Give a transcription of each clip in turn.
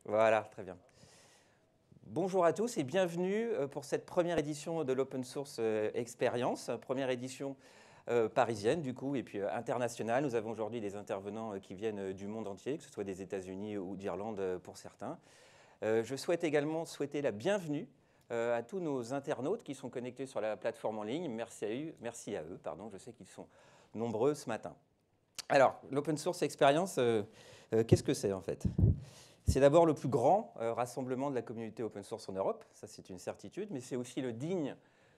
Voilà, très bien. Bonjour à tous et bienvenue pour cette première édition de l'Open Source Experience, première édition parisienne du coup et puis internationale. Nous avons aujourd'hui des intervenants qui viennent du monde entier, que ce soit des États-Unis ou d'Irlande pour certains. Je souhaite également souhaiter la bienvenue à tous nos internautes qui sont connectés sur la plateforme en ligne. Merci à eux, je sais qu'ils sont nombreux ce matin. Alors, l'Open Source Experience, qu'est-ce que c'est en fait ? C'est d'abord le plus grand rassemblement de la communauté open source en Europe, ça c'est une certitude, mais c'est aussi le digne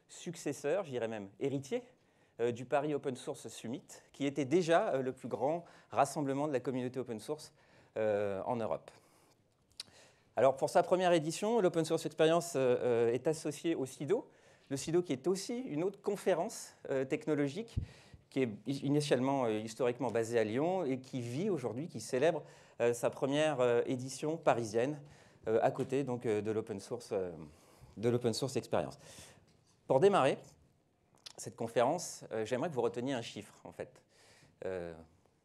successeur, je dirais même héritier, du Paris Open Source Summit, qui était déjà le plus grand rassemblement de la communauté open source en Europe. Alors pour sa première édition, l'Open Source Experience est associé au CIDO, le CIDO qui est aussi une autre conférence technologique qui est initialement historiquement basée à Lyon et qui vit aujourd'hui, qui célèbre sa première édition parisienne à côté donc, de l'Open Source Experience. Pour démarrer cette conférence, j'aimerais que vous reteniez un chiffre en fait.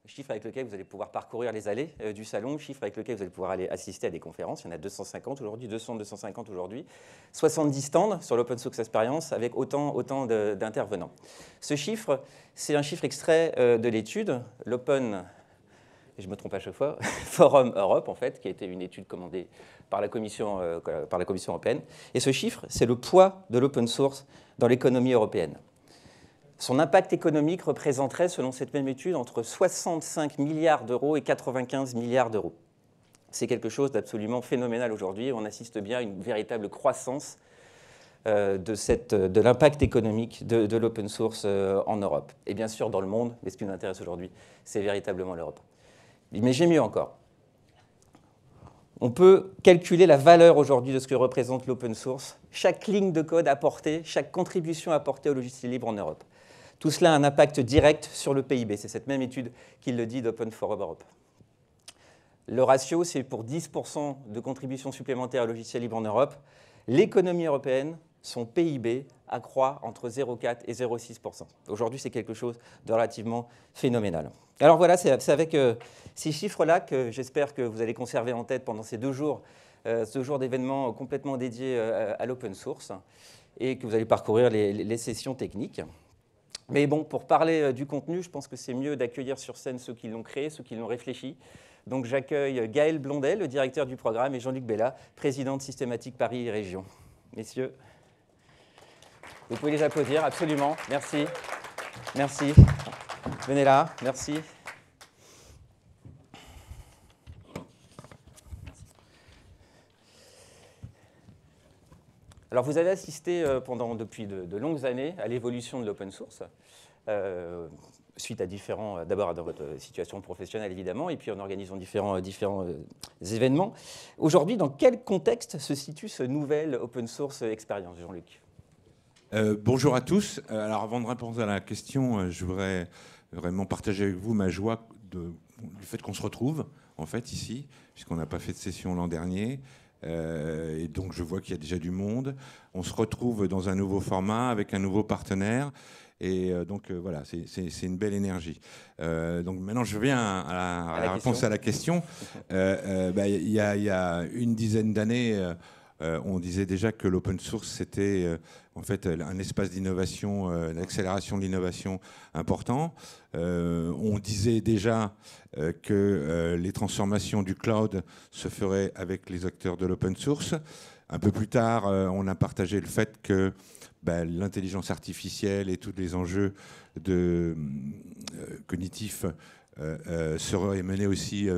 Chiffre avec lequel vous allez pouvoir parcourir les allées du salon, chiffre avec lequel vous allez pouvoir aller assister à des conférences. Il y en a 250 aujourd'hui, 250 aujourd'hui, 70 stands sur l'Open Source Experience avec autant d'intervenants. Ce chiffre, c'est un chiffre extrait de l'étude, l'Open, et je me trompe à chaque fois, Forum Europe en fait, qui a été une étude commandée par la Commission européenne. Et ce chiffre, c'est le poids de l'open source dans l'économie européenne. Son impact économique représenterait, selon cette même étude, entre 65 milliards d'euros et 95 milliards d'euros. C'est quelque chose d'absolument phénoménal aujourd'hui. On assiste bien à une véritable croissance de l'impact économique de l'open source en Europe. Et bien sûr dans le monde, mais ce qui nous intéresse aujourd'hui, c'est véritablement l'Europe. Mais j'ai mieux encore. On peut calculer la valeur aujourd'hui de ce que représente l'open source, chaque ligne de code apportée, chaque contribution apportée au logiciel libre en Europe. Tout cela a un impact direct sur le PIB. C'est cette même étude qui le dit d'Open Forum Europe. Le ratio, c'est pour 10% de contributions supplémentaires au logiciel libre en Europe. L'économie européenne, son PIB, accroît entre 0,4 et 0,6%. Aujourd'hui, c'est quelque chose de relativement phénoménal. Alors voilà, c'est avec ces chiffres-là que j'espère que vous allez conserver en tête pendant ces 2 jours, ce jour d'événements complètement dédié à l'open source et que vous allez parcourir les sessions techniques. Mais bon, pour parler du contenu, je pense que c'est mieux d'accueillir sur scène ceux qui l'ont créé, ceux qui l'ont réfléchi. Donc j'accueille Gaël Blondet, le directeur du programme, et Jean-Luc Bella, président de Systématique Paris Région. Messieurs, vous pouvez les applaudir, absolument. Merci. Merci. Venez là, merci. Alors vous avez assisté depuis de longues années à l'évolution de l'open source, suite à d'abord dans votre situation professionnelle évidemment, et puis en organisant différents événements. Aujourd'hui, dans quel contexte se situe ce nouvel Open Source Experience, Jean-Luc ? Bonjour à tous. Alors avant de répondre à la question, je voudrais vraiment partager avec vous ma joie du fait qu'on se retrouve en fait ici, puisqu'on n'a pas fait de session l'an dernier. Et donc je vois qu'il y a déjà du monde. On se retrouve dans un nouveau format avec un nouveau partenaire. Et donc voilà, c'est une belle énergie. Donc maintenant je viens à la réponse à la question. Il y a une dizaine d'années, on disait déjà que l'open source c'était en fait un espace d'innovation, d'accélération de l'innovation important. On disait déjà que les transformations du cloud se feraient avec les acteurs de l'open source. Un peu plus tard, on a partagé le fait que l'intelligence artificielle et tous les enjeux cognitifs seraient menés aussi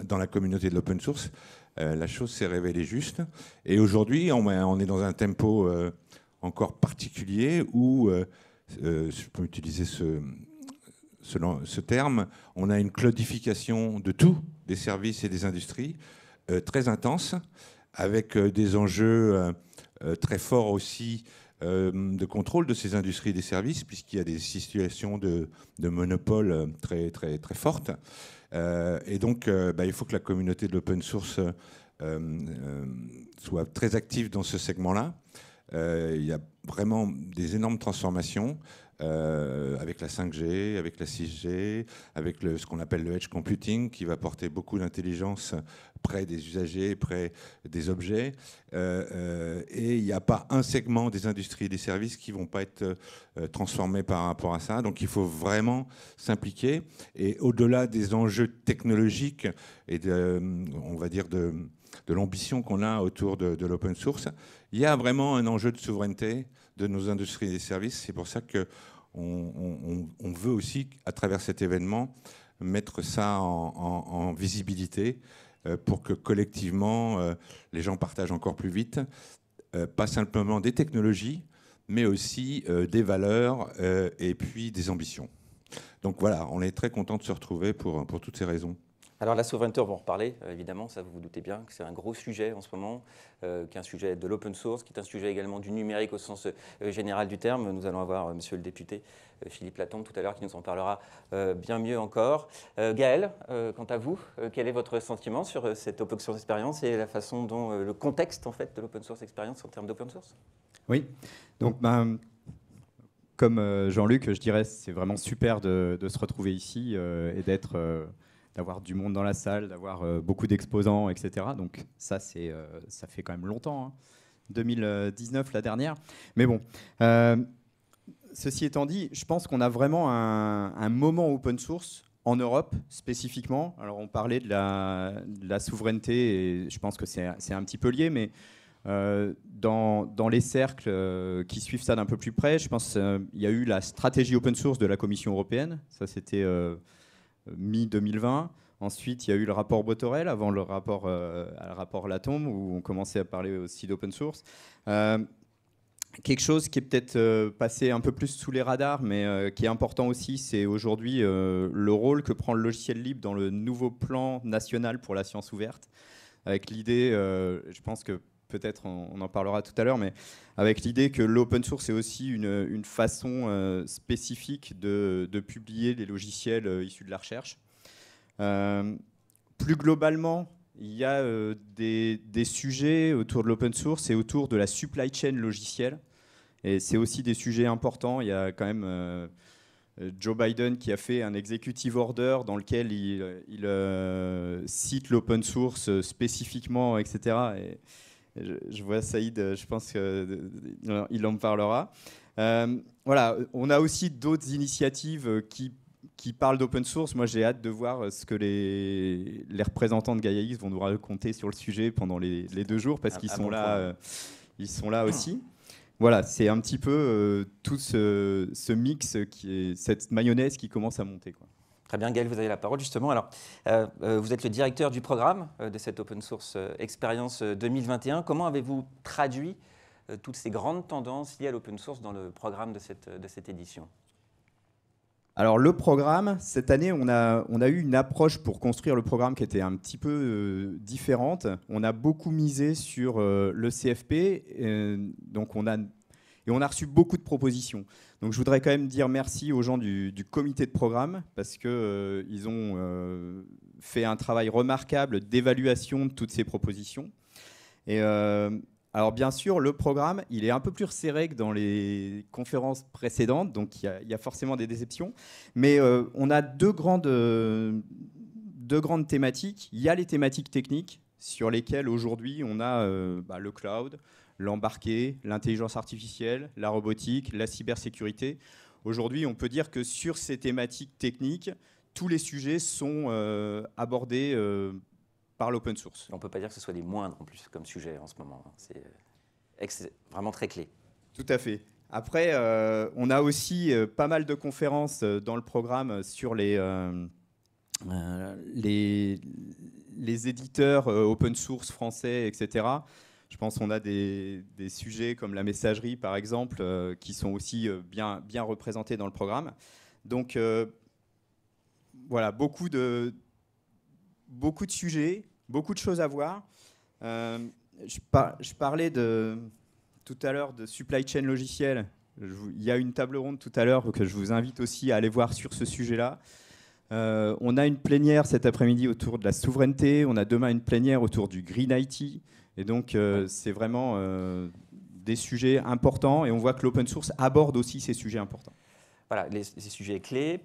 dans la communauté de l'open source. La chose s'est révélée juste. Et aujourd'hui, on est dans un tempo encore particulier où, je peux utiliser ce terme, on a une cloudification de tout, des services et des industries, très intense, avec des enjeux très forts aussi de contrôle de ces industries et des services, puisqu'il y a des situations de monopole très, très, très fortes. Et donc, il faut que la communauté de l'open source soit très active dans ce segment-là. Il y a vraiment des énormes transformations. avec la 5G, avec la 6G, avec ce qu'on appelle le edge computing, qui va porter beaucoup d'intelligence près des usagers, près des objets. Et il n'y a pas un segment des industries et des services qui ne vont pas être transformés par rapport à ça. Donc il faut vraiment s'impliquer. Et au-delà des enjeux technologiques et on va dire de l'ambition qu'on a autour de l'open source, il y a vraiment un enjeu de souveraineté de nos industries et des services. C'est pour ça qu'on veut aussi, à travers cet événement, mettre ça en visibilité pour que collectivement, les gens partagent encore plus vite, pas simplement des technologies, mais aussi des valeurs et puis des ambitions. Donc voilà, on est très content de se retrouver pour toutes ces raisons. Alors la souveraineté, on va en reparler, évidemment, ça vous vous doutez bien que c'est un gros sujet en ce moment, qui est un sujet de l'open source, qui est un sujet également du numérique au sens général du terme. Nous allons avoir monsieur le député Philippe Latombe tout à l'heure qui nous en parlera bien mieux encore. Gaël, quant à vous, quel est votre sentiment sur cette open source expérience et la façon dont le contexte en fait, de l'open source expérience en termes d'open source? Oui, donc comme Jean-Luc, je dirais c'est vraiment super de se retrouver ici et d'avoir du monde dans la salle, d'avoir beaucoup d'exposants, etc. Donc ça fait quand même longtemps, hein. 2019 la dernière. Mais bon, ceci étant dit, je pense qu'on a vraiment un moment open source en Europe spécifiquement. Alors on parlait de la souveraineté et je pense que c'est un petit peu lié, mais dans les cercles qui suivent ça d'un peu plus près, je pense qu'il y a eu la stratégie open source de la Commission européenne. Ça, c'était mi-2020. Ensuite, il y a eu le rapport Botorel, avant le rapport Latombe, où on commençait à parler aussi d'open source. Quelque chose qui est peut-être passé un peu plus sous les radars, mais qui est important aussi, c'est aujourd'hui le rôle que prend le logiciel libre dans le nouveau plan national pour la science ouverte, avec l'idée, je pense que peut-être on en parlera tout à l'heure, mais avec l'idée que l'open source est aussi une façon spécifique de publier les logiciels issus de la recherche. Plus globalement, il y a des sujets autour de l'open source et autour de la supply chain logicielle. Et c'est aussi des sujets importants. Il y a quand même Joe Biden qui a fait un executive order dans lequel il cite l'open source spécifiquement, etc. Et je vois Saïd, je pense qu'il en parlera. Voilà, on a aussi d'autres initiatives qui parlent d'open source. Moi, j'ai hâte de voir ce que les représentants de GaiaX vont nous raconter sur le sujet pendant les 2 jours, parce qu'ils sont là, ils sont là aussi. Voilà, c'est un petit peu tout ce mix, cette mayonnaise qui commence à monter, quoi. Très bien, Gaël, vous avez la parole justement. Alors, vous êtes le directeur du programme de cette Open Source Experience 2021. Comment avez-vous traduit toutes ces grandes tendances liées à l'open source dans le programme de cette édition? Alors le programme, cette année, on a eu une approche pour construire le programme qui était un petit peu différente. On a beaucoup misé sur le CFP, donc on a reçu beaucoup de propositions. Donc je voudrais quand même dire merci aux gens du comité de programme, parce qu'ils ont fait un travail remarquable d'évaluation de toutes ces propositions. Et alors bien sûr, le programme, il est un peu plus resserré que dans les conférences précédentes, donc il y a forcément des déceptions. Mais on a deux grandes thématiques. Il y a les thématiques techniques, sur lesquelles aujourd'hui on a le cloud, l'embarqué, l'intelligence artificielle, la robotique, la cybersécurité. Aujourd'hui, on peut dire que sur ces thématiques techniques, tous les sujets sont abordés par l'open source. On ne peut pas dire que ce soit des moindres en plus comme sujet en ce moment. C'est vraiment très clé. Tout à fait. Après, on a aussi pas mal de conférences dans le programme sur les éditeurs open source français, etc. Je pense qu'on a des sujets comme la messagerie, par exemple, qui sont aussi bien représentés dans le programme. Donc, voilà, beaucoup de sujets, beaucoup de choses à voir. Je parlais tout à l'heure de supply chain logicielle. Il y a une table ronde tout à l'heure que je vous invite aussi à aller voir sur ce sujet-là. On a une plénière cet après-midi autour de la souveraineté. On a demain une plénière autour du Green IT. Et donc, c'est vraiment des sujets importants. Et on voit que l'open source aborde aussi ces sujets importants. Voilà, ces sujets clés.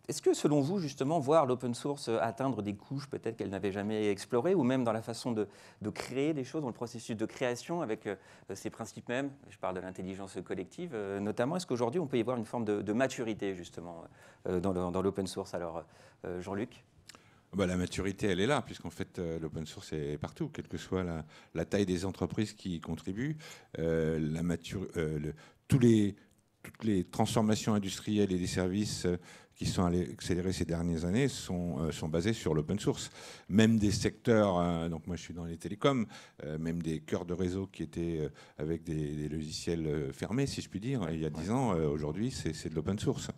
Est-ce que, selon vous, justement, voir l'open source atteindre des couches peut-être qu'elle n'avait jamais explorées, ou même dans la façon de créer des choses, dans le processus de création avec ces principes mêmes, je parle de l'intelligence collective notamment, est-ce qu'aujourd'hui on peut y voir une forme de maturité, justement, dans l'open source? Alors, Jean-Luc? La maturité, elle est là, puisqu'en fait, l'open source est partout, quelle que soit la taille des entreprises qui y contribuent. Toutes les transformations industrielles et des services qui sont accélérés ces dernières années sont basés sur l'open source. Même des secteurs, donc moi je suis dans les télécoms, même des cœurs de réseau qui étaient avec des logiciels fermés, si je puis dire, il y a 10 ans, aujourd'hui c'est de l'open source.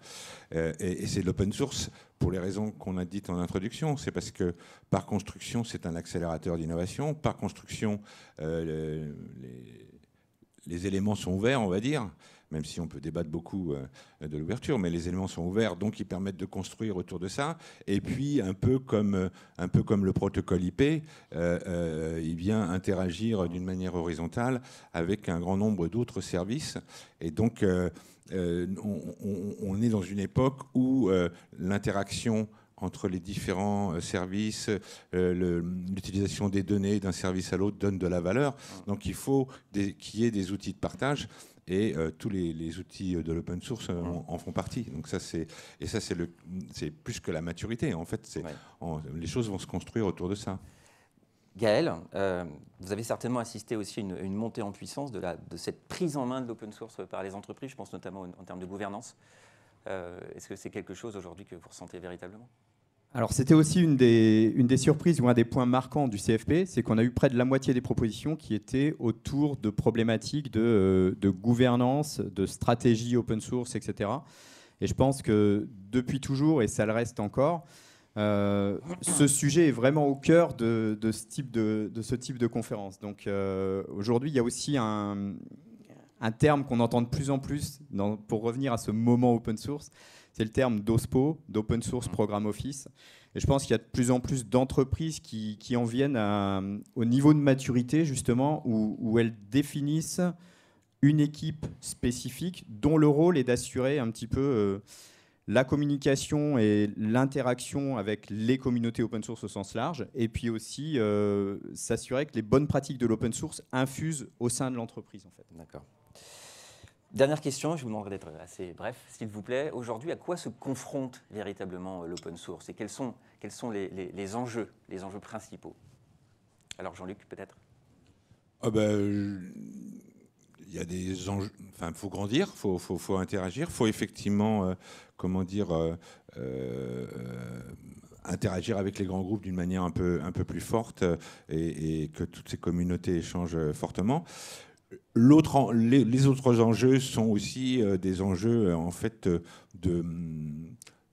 Et c'est de l'open source pour les raisons qu'on a dites en introduction. C'est parce que par construction, c'est un accélérateur d'innovation. Par construction, les éléments sont ouverts, on va dire, même si on peut débattre beaucoup de l'ouverture, mais les éléments sont ouverts, donc ils permettent de construire autour de ça. Et puis, un peu comme le protocole IP, il vient interagir d'une manière horizontale avec un grand nombre d'autres services. Et donc, on est dans une époque où l'interaction entre les différents services, l'utilisation des données d'un service à l'autre donne de la valeur. Donc il faut qu'il y ait des outils de partage, et tous les outils de l'open source en font partie. Donc ça, c'est plus que la maturité. En fait, les choses vont se construire autour de ça. Gaël, vous avez certainement assisté aussi à une montée en puissance de cette prise en main de l'open source par les entreprises, je pense notamment en termes de gouvernance. Est-ce que c'est quelque chose aujourd'hui que vous ressentez véritablement ? Alors c'était aussi une des surprises ou un des points marquants du CFP, c'est qu'on a eu près de la moitié des propositions qui étaient autour de problématiques de gouvernance, de stratégie open source, etc. Et je pense que depuis toujours, et ça le reste encore, ce sujet est vraiment au cœur de ce type de conférence. Donc aujourd'hui, il y a aussi un terme qu'on entend de plus en plus pour revenir à ce moment open source, c'est le terme d'OSPO, d'Open Source Program Office. Et je pense qu'il y a de plus en plus d'entreprises qui en viennent au niveau de maturité, justement, où elles définissent une équipe spécifique dont le rôle est d'assurer un petit peu la communication et l'interaction avec les communautés open source au sens large, et puis aussi s'assurer que les bonnes pratiques de l'open source infusent au sein de l'entreprise, en fait. D'accord. Dernière question, je vous demanderai d'être assez bref, s'il vous plaît. Aujourd'hui, à quoi se confronte véritablement l'open source et quels sont les enjeux principaux? Alors Jean-Luc, peut-être. Il y a des enjeux. Enfin, faut grandir, faut interagir, faut effectivement, interagir avec les grands groupes d'une manière un peu plus forte, et que toutes ces communautés échangent fortement. Les autres enjeux sont aussi des enjeux en fait de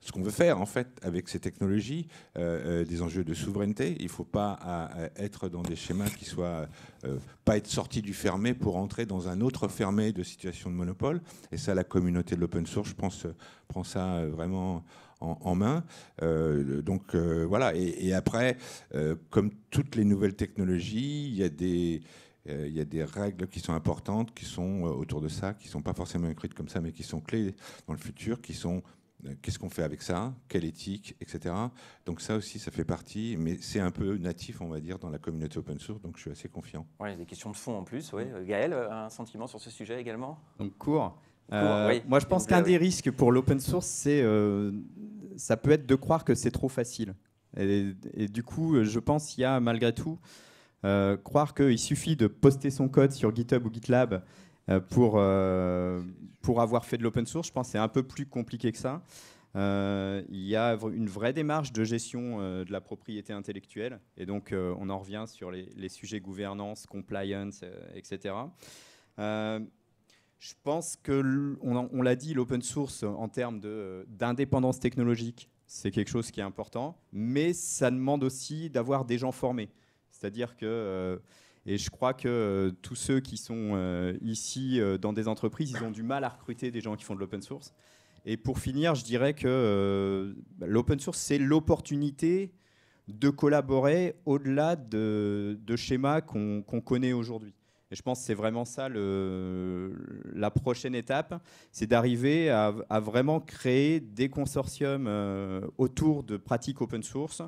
ce qu'on veut faire en fait avec ces technologies, des enjeux de souveraineté. Il ne faut pas être dans des schémas qui soient pas être sorti du fermé pour entrer dans un autre fermé de situation de monopole. Et ça, la communauté de l'open source, je pense, prend ça vraiment en main. Voilà. Et après, comme toutes les nouvelles technologies, il y a des règles qui sont importantes, qui sont autour de ça, qui ne sont pas forcément écrites comme ça, mais qui sont clés dans le futur, qui sont qu'est-ce qu'on fait avec ça, quelle éthique, etc. Donc ça aussi, ça fait partie, mais c'est un peu natif, on va dire, dans la communauté open source, donc je suis assez confiant. Oui, il y a des questions de fond en plus. Oui. Gaël, un sentiment sur ce sujet également? Donc court. Oui, moi, je pense qu'un des risques pour l'open source, c'est ça peut être de croire que c'est trop facile. Et du coup, je pense qu'il y a malgré tout croire qu'il suffit de poster son code sur GitHub ou GitLab pour avoir fait de l'open source. Je pense que c'est un peu plus compliqué que ça. Il y a une vraie démarche de gestion de la propriété intellectuelle. Et donc, on en revient sur les sujets gouvernance, compliance, etc. Je pense que, on l'a dit, l'open source en termes d'indépendance technologique, c'est quelque chose qui est important. Mais ça demande aussi d'avoir des gens formés. C'est-à-dire que... et je crois que tous ceux qui sont ici dans des entreprises, ils ont du mal à recruter des gens qui font de l'open source. Et pour finir, je dirais que l'open source, c'est l'opportunité de collaborer au-delà de schémas qu'on connaît aujourd'hui. Et je pense que c'est vraiment ça la prochaine étape, c'est d'arriver à vraiment créer des consortiums autour de pratiques open source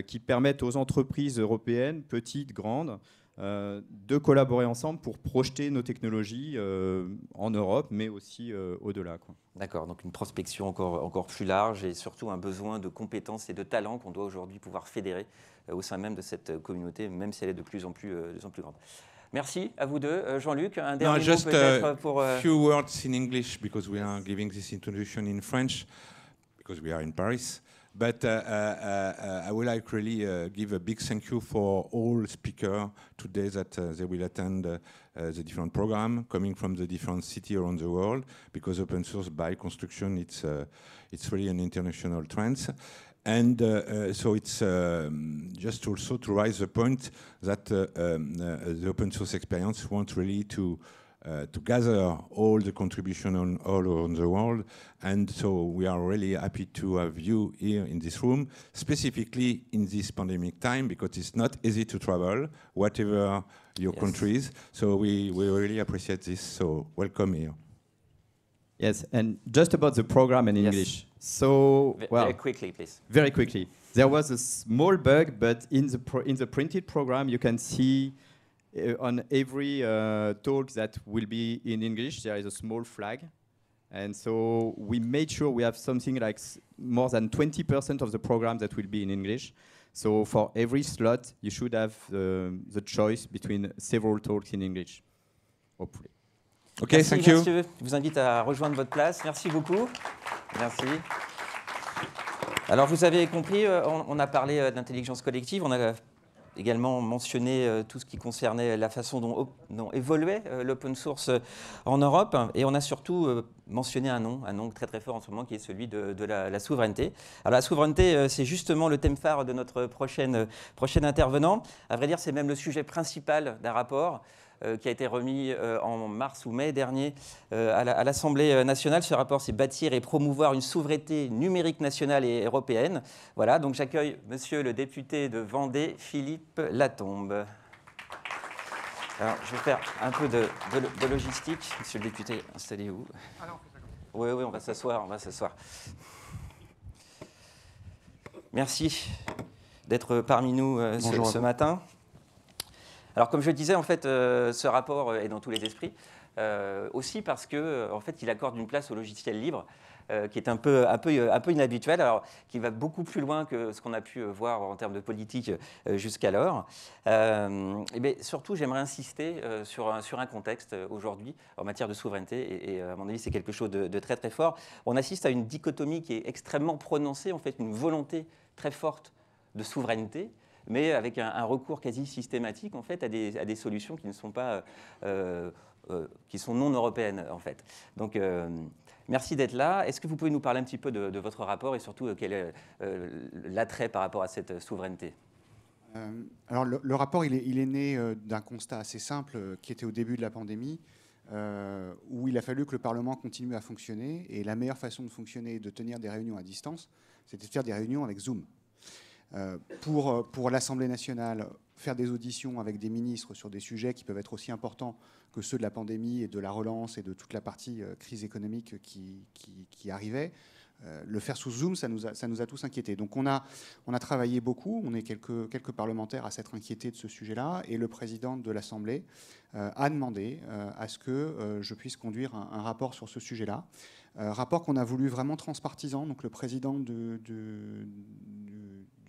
qui permettent aux entreprises européennes, petites, grandes, de collaborer ensemble pour projeter nos technologies en Europe, mais aussi au-delà. D'accord, donc une prospection encore plus large et surtout un besoin de compétences et de talents qu'on doit aujourd'hui pouvoir fédérer au sein même de cette communauté, même si elle est de plus en plus grande. Merci à vous deux. Jean-Luc, un dernier mot peut-être pour... few words in English, because we are giving this introduction in French, because we are in Paris. But I would like really give a big thank you for all speakers today that they will attend the different program coming from the different cities around the world, because open source by construction, it's really an international trend. And so it's just also to raise the point that the open source experience wants really to gather all the contribution all around the world. And so we are really happy to have you here in this room, specifically in this pandemic time, because it's not easy to travel, whatever your countries. So we really appreciate this. So welcome here. Yes, and just about the program in English. So, very quickly, please. Very quickly. There was a small bug, but in the printed program, you can see on every talk that will be in English, there is a small flag. And so we made sure we have something like more than 20% of the program that will be in English. So for every slot, you should have the choice between several talks in English, hopefully. OK, merci, thank you. Monsieur. Je vous invite à rejoindre votre place. Merci beaucoup. Merci. Alors, vous avez compris, on a parlé d'intelligence collective. On a également mentionné tout ce qui concernait la façon dont évoluait l'open source en Europe. Et on a surtout mentionné un nom très très fort en ce moment, qui est celui de la souveraineté. Alors la souveraineté, c'est justement le thème phare de notre prochain intervenant. À vrai dire, c'est même le sujet principal d'un rapport qui a été remis en mars ou mai dernier à l'Assemblée nationale. Ce rapport, c'est bâtir et promouvoir une souveraineté numérique nationale et européenne. Voilà, donc j'accueille monsieur le député de Vendée, Philippe Latombe. Alors, je vais faire un peu de logistique. Monsieur le député, installez-vous. Oui, on va s'asseoir, Merci d'être parmi nous ce matin. Alors, comme je le disais, en fait, ce rapport est dans tous les esprits, aussi parce que, en fait, il accorde une place au logiciel libre, qui est un peu inhabituel, alors qui va beaucoup plus loin que ce qu'on a pu voir en termes de politique jusqu'alors. Et surtout, j'aimerais insister sur un contexte aujourd'hui en matière de souveraineté, et à mon avis, c'est quelque chose de très très fort. On assiste à une dichotomie qui est extrêmement prononcée, en fait, une volonté très forte de souveraineté, mais avec un recours quasi systématique en fait à des solutions qui ne sont pas qui sont non européennes en fait. Donc merci d'être là. Est-ce que vous pouvez nous parler un petit peu de votre rapport et surtout quel est l'attrait par rapport à cette souveraineté? Alors le rapport il est né d'un constat assez simple qui était au début de la pandémie, où il a fallu que le Parlement continue à fonctionner, et la meilleure façon de fonctionner et de tenir des réunions à distance, c'était de faire des réunions avec Zoom. Pour l'Assemblée nationale, faire des auditions avec des ministres sur des sujets qui peuvent être aussi importants que ceux de la pandémie et de la relance et de toute la partie crise économique qui arrivait, le faire sous Zoom, ça nous a tous inquiétés. Donc on a travaillé beaucoup, on est quelques parlementaires à s'être inquiétés de ce sujet-là, et le président de l'Assemblée a demandé à ce que je puisse conduire un rapport sur ce sujet-là. Rapport qu'on a voulu vraiment transpartisan. Donc le président du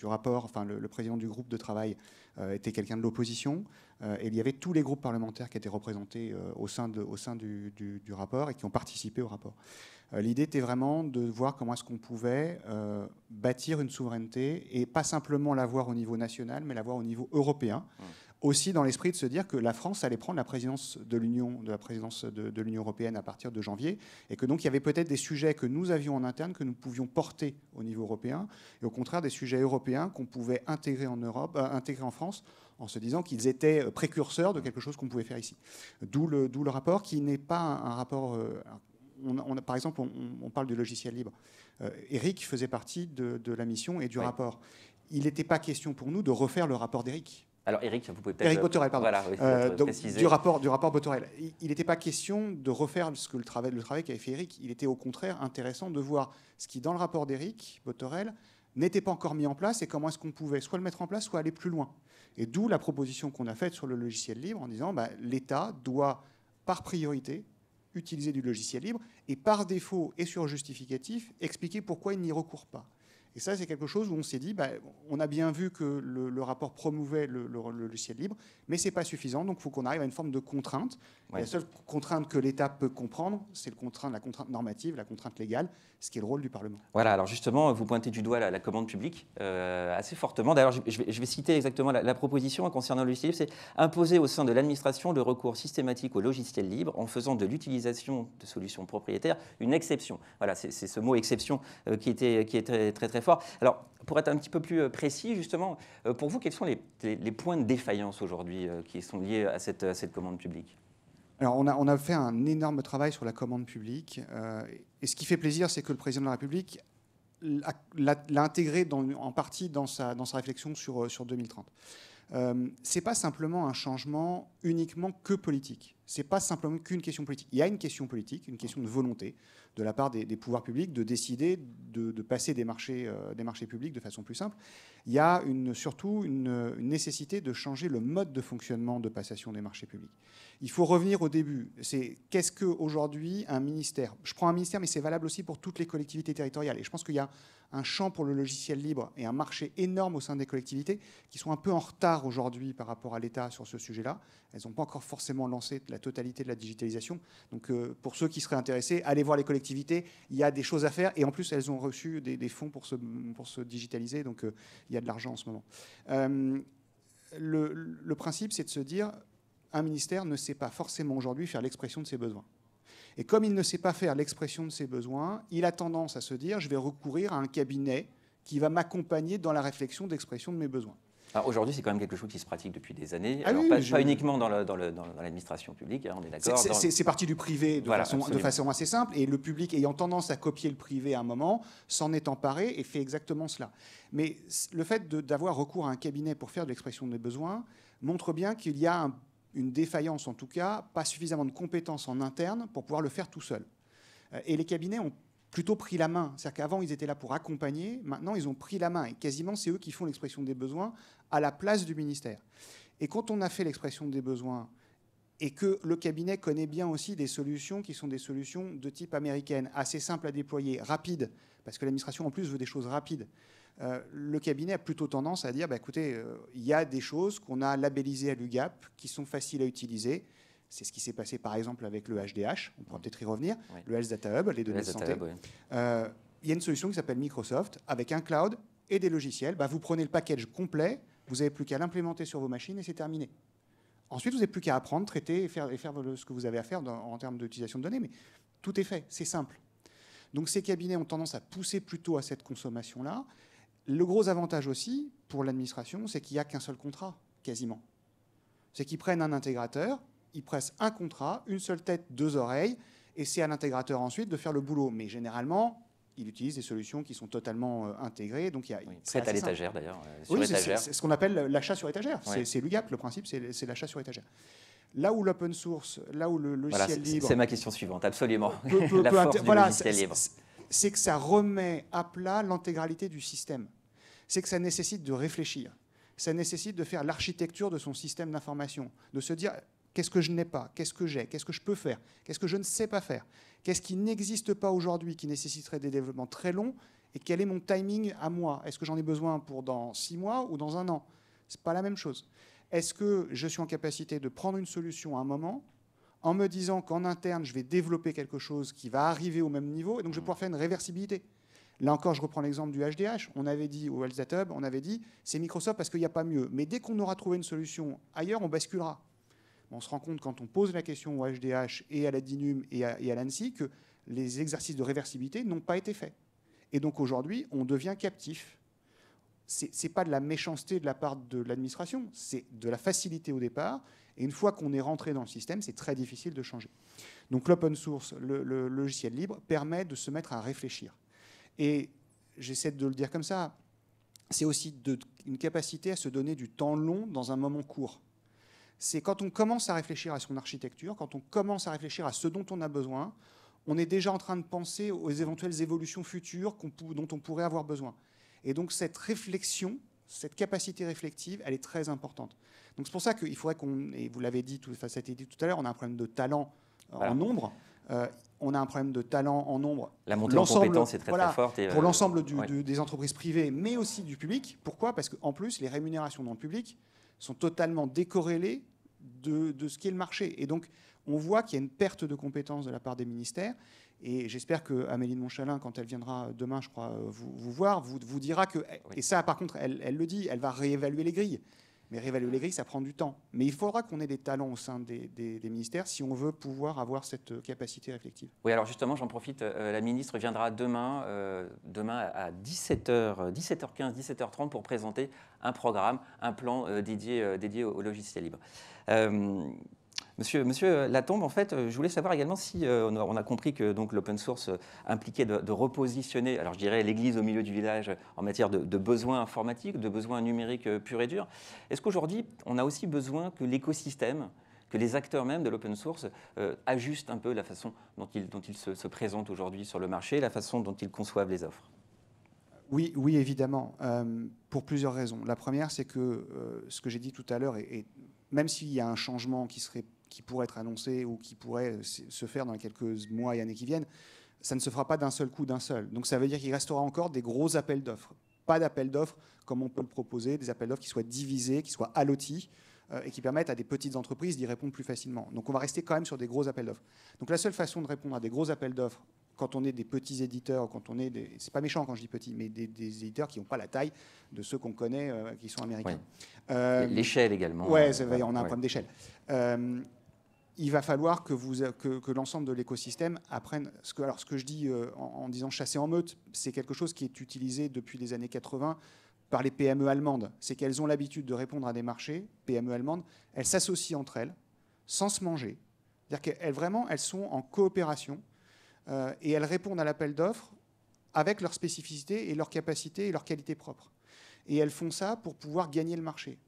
rapport, enfin le président du groupe de travail était quelqu'un de l'opposition, et il y avait tous les groupes parlementaires qui étaient représentés au sein du rapport et qui ont participé au rapport. L'idée était vraiment de voir comment est-ce qu'on pouvait bâtir une souveraineté, et pas simplement l'avoir au niveau national, mais l'avoir au niveau européen. Aussi dans l'esprit de se dire que la France allait prendre la présidence de l'Union européenne à partir de janvier, et que donc il y avait peut-être des sujets que nous avions en interne que nous pouvions porter au niveau européen, et au contraire des sujets européens qu'on pouvait intégrer en Europe, intégrer en France, en se disant qu'ils étaient précurseurs de quelque chose qu'on pouvait faire ici. D'où le rapport qui n'est pas un rapport. Par exemple, on parle du logiciel libre. Eric faisait partie de la mission et du rapport. Il n'était pas question pour nous de refaire le rapport d'Eric. Alors Eric, vous pouvez peut-être... Éric Boterel, pardon. Voilà, oui, Donc, préciser. du rapport Boterel. Il n'était pas question de refaire le travail qu'avait fait Éric. Il était au contraire intéressant de voir ce qui, dans le rapport d'Éric Boterel, n'était pas encore mis en place et comment est-ce qu'on pouvait soit le mettre en place, soit aller plus loin. Et d'où la proposition qu'on a faite sur le logiciel libre en disant l'État doit, par priorité, utiliser du logiciel libre et par défaut et sur justificatif, expliquer pourquoi il n'y recourt pas. Et ça, c'est quelque chose où on s'est dit, on a bien vu que le rapport promouvait le logiciel libre, mais ce n'est pas suffisant, donc il faut qu'on arrive à une forme de contrainte. Ouais. La seule contrainte que l'État peut comprendre, c'est la contrainte normative, la contrainte légale, ce qui est le rôle du Parlement. Voilà, alors justement, vous pointez du doigt la commande publique assez fortement. D'ailleurs, je vais citer exactement la proposition concernant le logiciel libre, c'est imposer au sein de l'administration le recours systématique au logiciel libre en faisant de l'utilisation de solutions propriétaires une exception. Voilà, c'est ce mot exception qui est très, très, très fort. Alors, pour être un petit peu plus précis, justement, pour vous, quels sont les points de défaillance aujourd'hui qui sont liés à cette commande publique ? Alors, on a fait un énorme travail sur la commande publique. Et ce qui fait plaisir, c'est que le président de la République l'a intégré en partie dans sa réflexion sur 2030. Ce n'est pas simplement un changement uniquement que politique. Ce n'est pas simplement qu'une question politique. Il y a une question politique, une question de volonté de la part des pouvoirs publics de décider de passer des marchés publics de façon plus simple. Il y a surtout une nécessité de changer le mode de fonctionnement de passation des marchés publics. Il faut revenir au début. C'est qu'est-ce qu'aujourd'hui un ministère ? Je prends un ministère, mais c'est valable aussi pour toutes les collectivités territoriales. Et je pense qu'il y a un champ pour le logiciel libre et un marché énorme au sein des collectivités qui sont un peu en retard aujourd'hui par rapport à l'État sur ce sujet-là. Elles n'ont pas encore forcément lancé la totalité de la digitalisation. Donc pour ceux qui seraient intéressés, allez voir les collectivités. Il y a des choses à faire et en plus elles ont reçu des fonds pour se digitaliser. Donc il y a de l'argent en ce moment. Le principe, c'est de se dire un ministère ne sait pas forcément aujourd'hui faire l'expression de ses besoins. Et comme il ne sait pas faire l'expression de ses besoins, il a tendance à se dire je vais recourir à un cabinet qui va m'accompagner dans la réflexion d'expression de mes besoins. Alors aujourd'hui, c'est quand même quelque chose qui se pratique depuis des années. Ah Alors, oui, pas uniquement dans l'administration publique, hein, on est d'accord. C'est parti du privé voilà, de façon assez simple, et le public ayant tendance à copier le privé à un moment, s'en est emparé et fait exactement cela. Mais le fait d'avoir recours à un cabinet pour faire de l'expression des besoins montre bien qu'il y a une défaillance, en tout cas, pas suffisamment de compétences en interne pour pouvoir le faire tout seul. Et les cabinets ont plutôt pris la main. C'est-à-dire qu'avant, ils étaient là pour accompagner. Maintenant, ils ont pris la main. Et quasiment, c'est eux qui font l'expression des besoins à la place du ministère. Et quand on a fait l'expression des besoins et que le cabinet connaît bien aussi des solutions qui sont des solutions de type américaine, assez simples à déployer, rapides, parce que l'administration, en plus, veut des choses rapides, le cabinet a plutôt tendance à dire écoutez, il y a des choses qu'on a labellisées à l'UGAP qui sont faciles à utiliser. C'est ce qui s'est passé par exemple avec le HDH, on pourra peut-être y revenir, oui. Le Health Data Hub, les données de santé. Oui. Il y a une solution qui s'appelle Microsoft, avec un cloud et des logiciels. Vous prenez le package complet, vous n'avez plus qu'à l'implémenter sur vos machines et c'est terminé. Ensuite, vous n'avez plus qu'à apprendre, traiter et faire ce que vous avez à faire en termes d'utilisation de données, mais tout est fait, c'est simple. Donc ces cabinets ont tendance à pousser plutôt à cette consommation-là. Le gros avantage aussi pour l'administration, c'est qu'il n'y a qu'un seul contrat, quasiment. C'est qu'ils prennent un intégrateur, ils pressent un contrat, une seule tête, deux oreilles, et c'est à l'intégrateur ensuite de faire le boulot. Mais généralement, il utilise des solutions qui sont totalement intégrées. Donc prête à l'étagère d'ailleurs. Oui, c'est ce qu'on appelle l'achat sur étagère. Oui. C'est l'UGAP, le principe, c'est l'achat sur étagère. Là où l'open source, là où le logiciel libre... C'est ma question suivante, absolument. La force du logiciel libre. C'est que ça remet à plat l'intégralité du système. C'est que ça nécessite de réfléchir. Ça nécessite de faire l'architecture de son système d'information, de se dire qu'est-ce que je n'ai pas, qu'est-ce que j'ai, qu'est-ce que je peux faire, qu'est-ce que je ne sais pas faire, qu'est-ce qui n'existe pas aujourd'hui, qui nécessiterait des développements très longs, et quel est mon timing à moi. Est-ce que j'en ai besoin pour dans 6 mois ou dans 1 an? Ce n'est pas la même chose. Est-ce que je suis en capacité de prendre une solution à un moment, en me disant qu'en interne, je vais développer quelque chose qui va arriver au même niveau, et donc je vais pouvoir faire une réversibilité. Là encore, je reprends l'exemple du HDH. On avait dit au Health Data Hub, on avait dit c'est Microsoft parce qu'il n'y a pas mieux. Mais dès qu'on aura trouvé une solution ailleurs, on basculera. On se rend compte quand on pose la question au HDH et à la DINUM et à l'ANSSI que les exercices de réversibilité n'ont pas été faits. Et donc aujourd'hui, on devient captif. Ce n'est pas de la méchanceté de la part de l'administration, c'est de la facilité au départ. Et une fois qu'on est rentré dans le système, c'est très difficile de changer. Donc l'open source, le logiciel libre, permet de se mettre à réfléchir. Et j'essaie de le dire comme ça, c'est aussi de une capacité à se donner du temps long dans un moment court. C'est quand on commence à réfléchir à son architecture, quand on commence à réfléchir à ce dont on a besoin, on est déjà en train de penser aux éventuelles évolutions futures dont on pourrait avoir besoin. Et donc cette réflexion, cette capacité réflexive, elle est très importante. Donc c'est pour ça qu'il faudrait qu'on, et vous l'avez dit, ça a été dit tout à l'heure, on a un problème de talent en nombre. On a un problème de talent en nombre. La montée en compétences est très, très forte. Pour l'ensemble des entreprises privées, mais aussi du public. Pourquoi ? Parce qu'en plus, les rémunérations dans le public sont totalement décorrélées de ce qu'est le marché. Et donc, on voit qu'il y a une perte de compétences de la part des ministères. Et j'espère que Amélie de Montchalin, quand elle viendra demain, je crois, vous voir, vous dira que... Et ça, par contre, elle le dit, elle va réévaluer les grilles. Mais réévaluer les grilles, ça prend du temps. Mais il faudra qu'on ait des talents au sein des ministères si on veut pouvoir avoir cette capacité réflexive. Oui, alors justement, j'en profite. La ministre viendra demain à 17h, 17h15, 17h30 pour présenter un programme, un plan dédié au logiciel libre. Monsieur Latombe, en fait, je voulais savoir également si on a compris que l'open source impliquait de repositionner, alors je dirais l'église au milieu du village en matière de besoins informatiques, de besoins numériques purs et durs. Est-ce qu'aujourd'hui, on a aussi besoin que l'écosystème, que les acteurs même de l'open source ajustent un peu la façon dont ils se présentent aujourd'hui sur le marché, la façon dont ils conçoivent les offres? Oui, évidemment, pour plusieurs raisons. La première, c'est que ce que j'ai dit tout à l'heure, et même s'il y a un changement qui pourrait être annoncé ou qui pourrait se faire dans les quelques mois et années qui viennent, ça ne se fera pas d'un seul coup, d'un seul. Donc ça veut dire qu'il restera encore des gros appels d'offres. Pas d'appels d'offres comme on peut le proposer, des appels d'offres qui soient divisés, qui soient allotis et qui permettent à des petites entreprises d'y répondre plus facilement. Donc on va rester quand même sur des gros appels d'offres. Donc la seule façon de répondre à des gros appels d'offres, quand on est des petits éditeurs, quand on est des... C'est pas méchant quand je dis petits, mais des éditeurs qui n'ont pas la taille de ceux qu'on connaît, qui sont américains. Oui. L'échelle également. Oui, on a un problème d'échelle. Il va falloir que l'ensemble de l'écosystème apprenne... Ce que je dis en disant chasser en meute, c'est quelque chose qui est utilisé depuis les années 80 par les PME allemandes. C'est qu'elles ont l'habitude de répondre à des marchés, PME allemandes, elles s'associent entre elles, sans se manger. C'est-à-dire qu'elles sont en coopération et elles répondent à l'appel d'offres avec leurs spécificités et leurs capacités et leurs qualités propres. Et elles font ça pour pouvoir gagner le marché.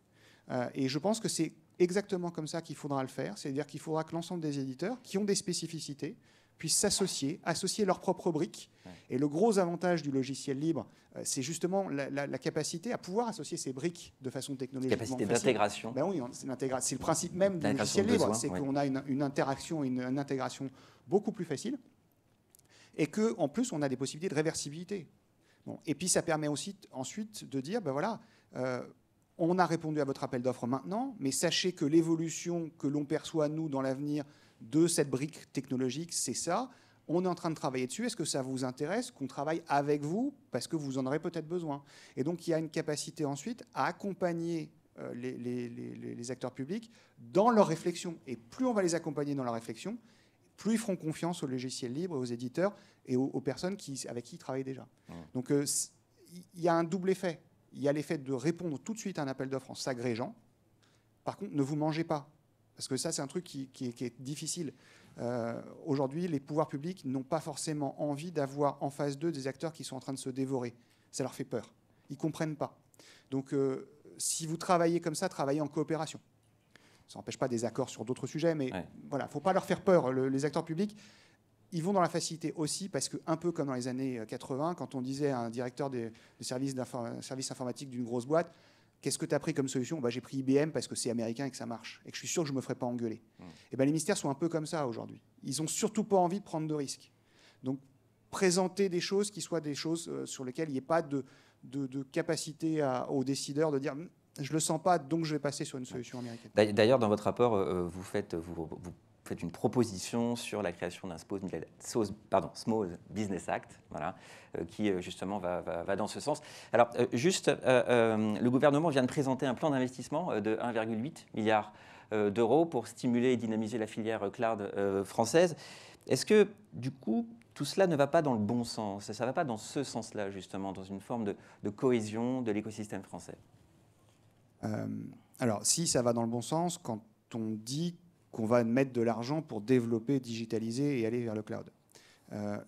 Et je pense que c'est exactement comme ça qu'il faudra le faire, c'est-à-dire qu'il faudra que l'ensemble des éditeurs qui ont des spécificités puissent associer leurs propres briques. Ouais. Et le gros avantage du logiciel libre, c'est justement la capacité à pouvoir associer ces briques de façon technologique. Capacité d'intégration. Ben oui, c'est le principe même du logiciel libre, c'est qu'on a une interaction, une intégration beaucoup plus facile, et qu'en plus, on a des possibilités de réversibilité. Bon. Et puis, ça permet aussi ensuite de dire, ben voilà, on a répondu à votre appel d'offres maintenant, mais sachez que l'évolution que l'on perçoit, nous, dans l'avenir, de cette brique technologique, c'est ça. On est en train de travailler dessus. Est-ce que ça vous intéresse qu'on travaille avec vous parce que vous en aurez peut-être besoin? Et donc, il y a une capacité ensuite à accompagner les acteurs publics dans leur réflexion. Et plus on va les accompagner dans leur réflexion, plus ils feront confiance aux logiciels libres, aux éditeurs et aux personnes avec qui ils travaillent déjà. Mmh. Donc, il y a un double effet. Il y a l'effet de répondre tout de suite à un appel d'offres en s'agrégeant. Par contre, ne vous mangez pas. Parce que ça, c'est un truc qui est difficile. Aujourd'hui, les pouvoirs publics n'ont pas forcément envie d'avoir en face d'eux des acteurs qui sont en train de se dévorer. Ça leur fait peur. Ils ne comprennent pas. Donc, si vous travaillez comme ça, travaillez en coopération. Ça n'empêche pas des accords sur d'autres sujets, mais voilà, il ne faut pas leur faire peur. Les acteurs publics, ils vont dans la facilité aussi, parce que, un peu comme dans les années 80, quand on disait à un directeur des services informatiques d'une grosse boîte, qu'est-ce que tu as pris comme solution? Bah, j'ai pris IBM parce que c'est américain et que ça marche, et que je suis sûr que je ne me ferai pas engueuler. Et ben, les ministères sont un peu comme ça aujourd'hui. Ils n'ont surtout pas envie de prendre de risques. Donc, présenter des choses qui soient des choses sur lesquelles il n'y ait pas de capacité aux décideurs de dire je ne le sens pas, donc je vais passer sur une solution américaine. D'ailleurs, dans votre rapport, vous faites une proposition sur la création d'un Small Business Act, voilà, qui justement va dans ce sens. Alors, le gouvernement vient de présenter un plan d'investissement de 1,8 milliard d'euros pour stimuler et dynamiser la filière cloud française. Est-ce que, du coup, tout cela ne va pas dans le bon sens? Ça ne va pas dans ce sens-là, justement, dans une forme de cohésion de l'écosystème français? Alors, si ça va dans le bon sens, quand on dit qu'on va mettre de l'argent pour développer, digitaliser et aller vers le cloud.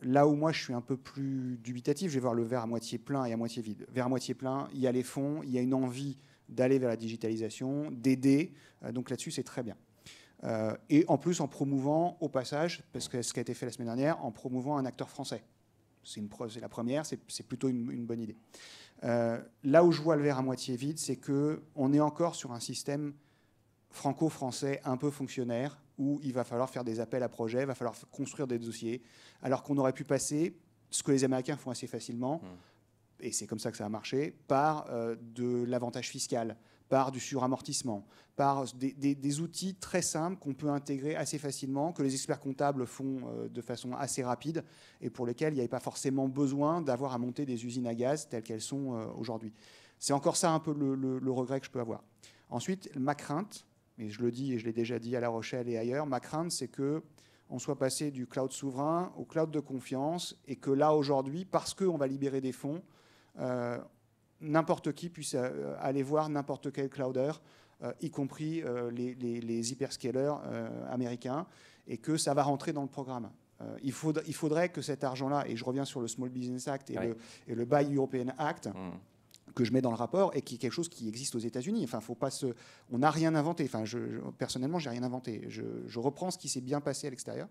Là où moi je suis un peu plus dubitatif, je vais voir le verre à moitié plein et à moitié vide. Verre à moitié plein, il y a les fonds, il y a une envie d'aller vers la digitalisation, d'aider, donc là-dessus c'est très bien. Et en plus en promouvant au passage, parce que ce qui a été fait la semaine dernière, en promouvant un acteur français. C'est la première, c'est plutôt une bonne idée. Là où je vois le verre à moitié vide, c'est qu'on est encore sur un système franco-français un peu fonctionnaire, où il va falloir faire des appels à projets, il va falloir construire des dossiers, alors qu'on aurait pu passer, ce que les Américains font assez facilement, et c'est comme ça que ça a marché, par de l'avantage fiscal, par du suramortissement, par des outils très simples qu'on peut intégrer assez facilement, que les experts comptables font de façon assez rapide, et pour lesquels il n'y avait pas forcément besoin d'avoir à monter des usines à gaz telles qu'elles sont aujourd'hui. C'est encore ça un peu le regret que je peux avoir. Ensuite, ma crainte, mais je le dis et je l'ai déjà dit à La Rochelle et ailleurs, ma crainte c'est qu'on soit passé du cloud souverain au cloud de confiance et que là aujourd'hui, parce qu'on va libérer des fonds, n'importe qui puisse aller voir n'importe quel clouder, y compris les hyperscalers américains, et que ça va rentrer dans le programme. Il faudrait que cet argent-là, et je reviens sur le Small Business Act et le Buy European Act, que je mets dans le rapport et qui est quelque chose qui existe aux États-Unis. Enfin, faut pas on n'a rien inventé. Enfin, personnellement, j'ai rien inventé. Je reprends ce qui s'est bien passé à l'extérieur.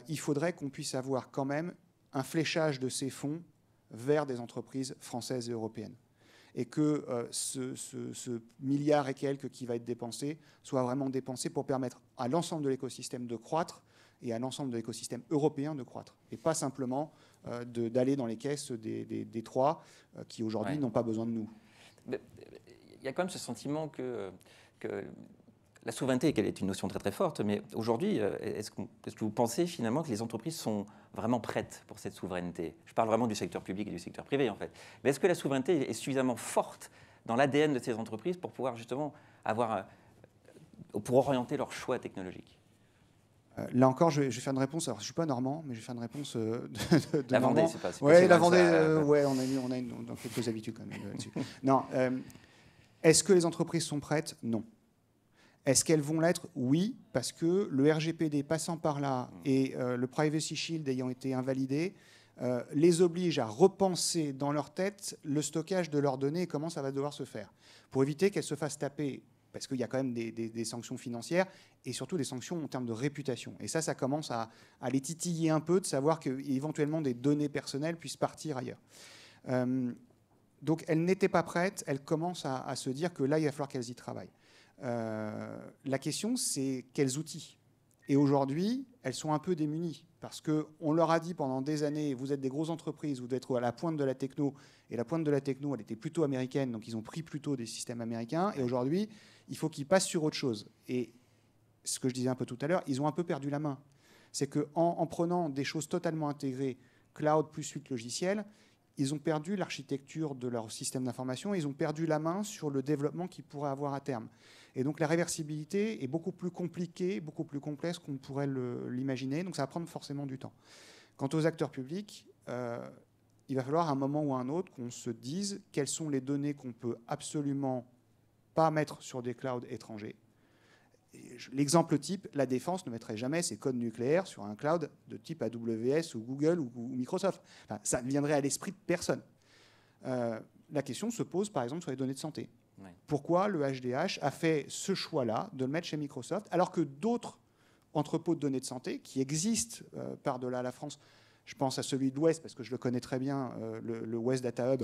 Il faudrait qu'on puisse avoir quand même un fléchage de ces fonds vers des entreprises françaises et européennes. Et que ce milliard et quelques qui va être dépensé soit vraiment dépensé pour permettre à l'ensemble de l'écosystème de croître et à l'ensemble de l'écosystème européen de croître. Et pas simplement d'aller dans les caisses des trois qui aujourd'hui n'ont pas besoin de nous. Il y a quand même ce sentiment que la souveraineté est une notion très très forte, mais aujourd'hui, est-ce que vous pensez finalement que les entreprises sont vraiment prêtes pour cette souveraineté? Je parle vraiment du secteur public et du secteur privé en fait. Mais est-ce que la souveraineté est suffisamment forte dans l'ADN de ces entreprises pour pouvoir justement pour orienter leurs choix technologiques? Là encore, je vais faire une réponse. Alors, je ne suis pas normand, mais je vais faire une réponse de la Vendée, normand. c'est pas Oui, la Vendée, ouais, on a quelques habitudes quand même là-dessus. Non. Est-ce que les entreprises sont prêtes? Non. Est-ce qu'elles vont l'être? Oui, parce que le RGPD passant par là et le Privacy Shield ayant été invalidé, les oblige à repenser dans leur tête le stockage de leurs données et comment ça va devoir se faire, pour éviter qu'elles se fassent taper, parce qu'il y a quand même des sanctions financières et surtout des sanctions en termes de réputation. Et ça commence à les titiller un peu, de savoir qu'éventuellement des données personnelles puissent partir ailleurs. Donc elles n'étaient pas prêtes, elles commencent à se dire que là, il va falloir qu'elles y travaillent. La question, c'est quels outils? Et aujourd'hui, elles sont un peu démunies, parce qu'on leur a dit pendant des années, vous êtes des grosses entreprises, vous devez être à la pointe de la techno, et la pointe de la techno, elle était plutôt américaine, donc ils ont pris plutôt des systèmes américains, et aujourd'hui, il faut qu'ils passent sur autre chose. Et ce que je disais un peu tout à l'heure, ils ont un peu perdu la main. C'est qu'en prenant des choses totalement intégrées, cloud plus suite logicielle, ils ont perdu l'architecture de leur système d'information, ils ont perdu la main sur le développement qu'ils pourraient avoir à terme. Et donc la réversibilité est beaucoup plus compliquée, beaucoup plus complexe qu'on pourrait l'imaginer, donc ça va prendre forcément du temps. Quant aux acteurs publics, il va falloir à un moment ou à un autre qu'on se dise quelles sont les données qu'on peut absolument pas mettre sur des clouds étrangers. L'exemple type, la défense ne mettrait jamais ses codes nucléaires sur un cloud de type AWS ou Google ou Microsoft. Enfin, ça ne viendrait à l'esprit de personne. La question se pose par exemple sur les données de santé. Oui. Pourquoi le HDH a fait ce choix-là de le mettre chez Microsoft alors que d'autres entrepôts de données de santé qui existent par-delà la France, je pense à celui de l'Ouest parce que je le connais très bien, le West Data Hub,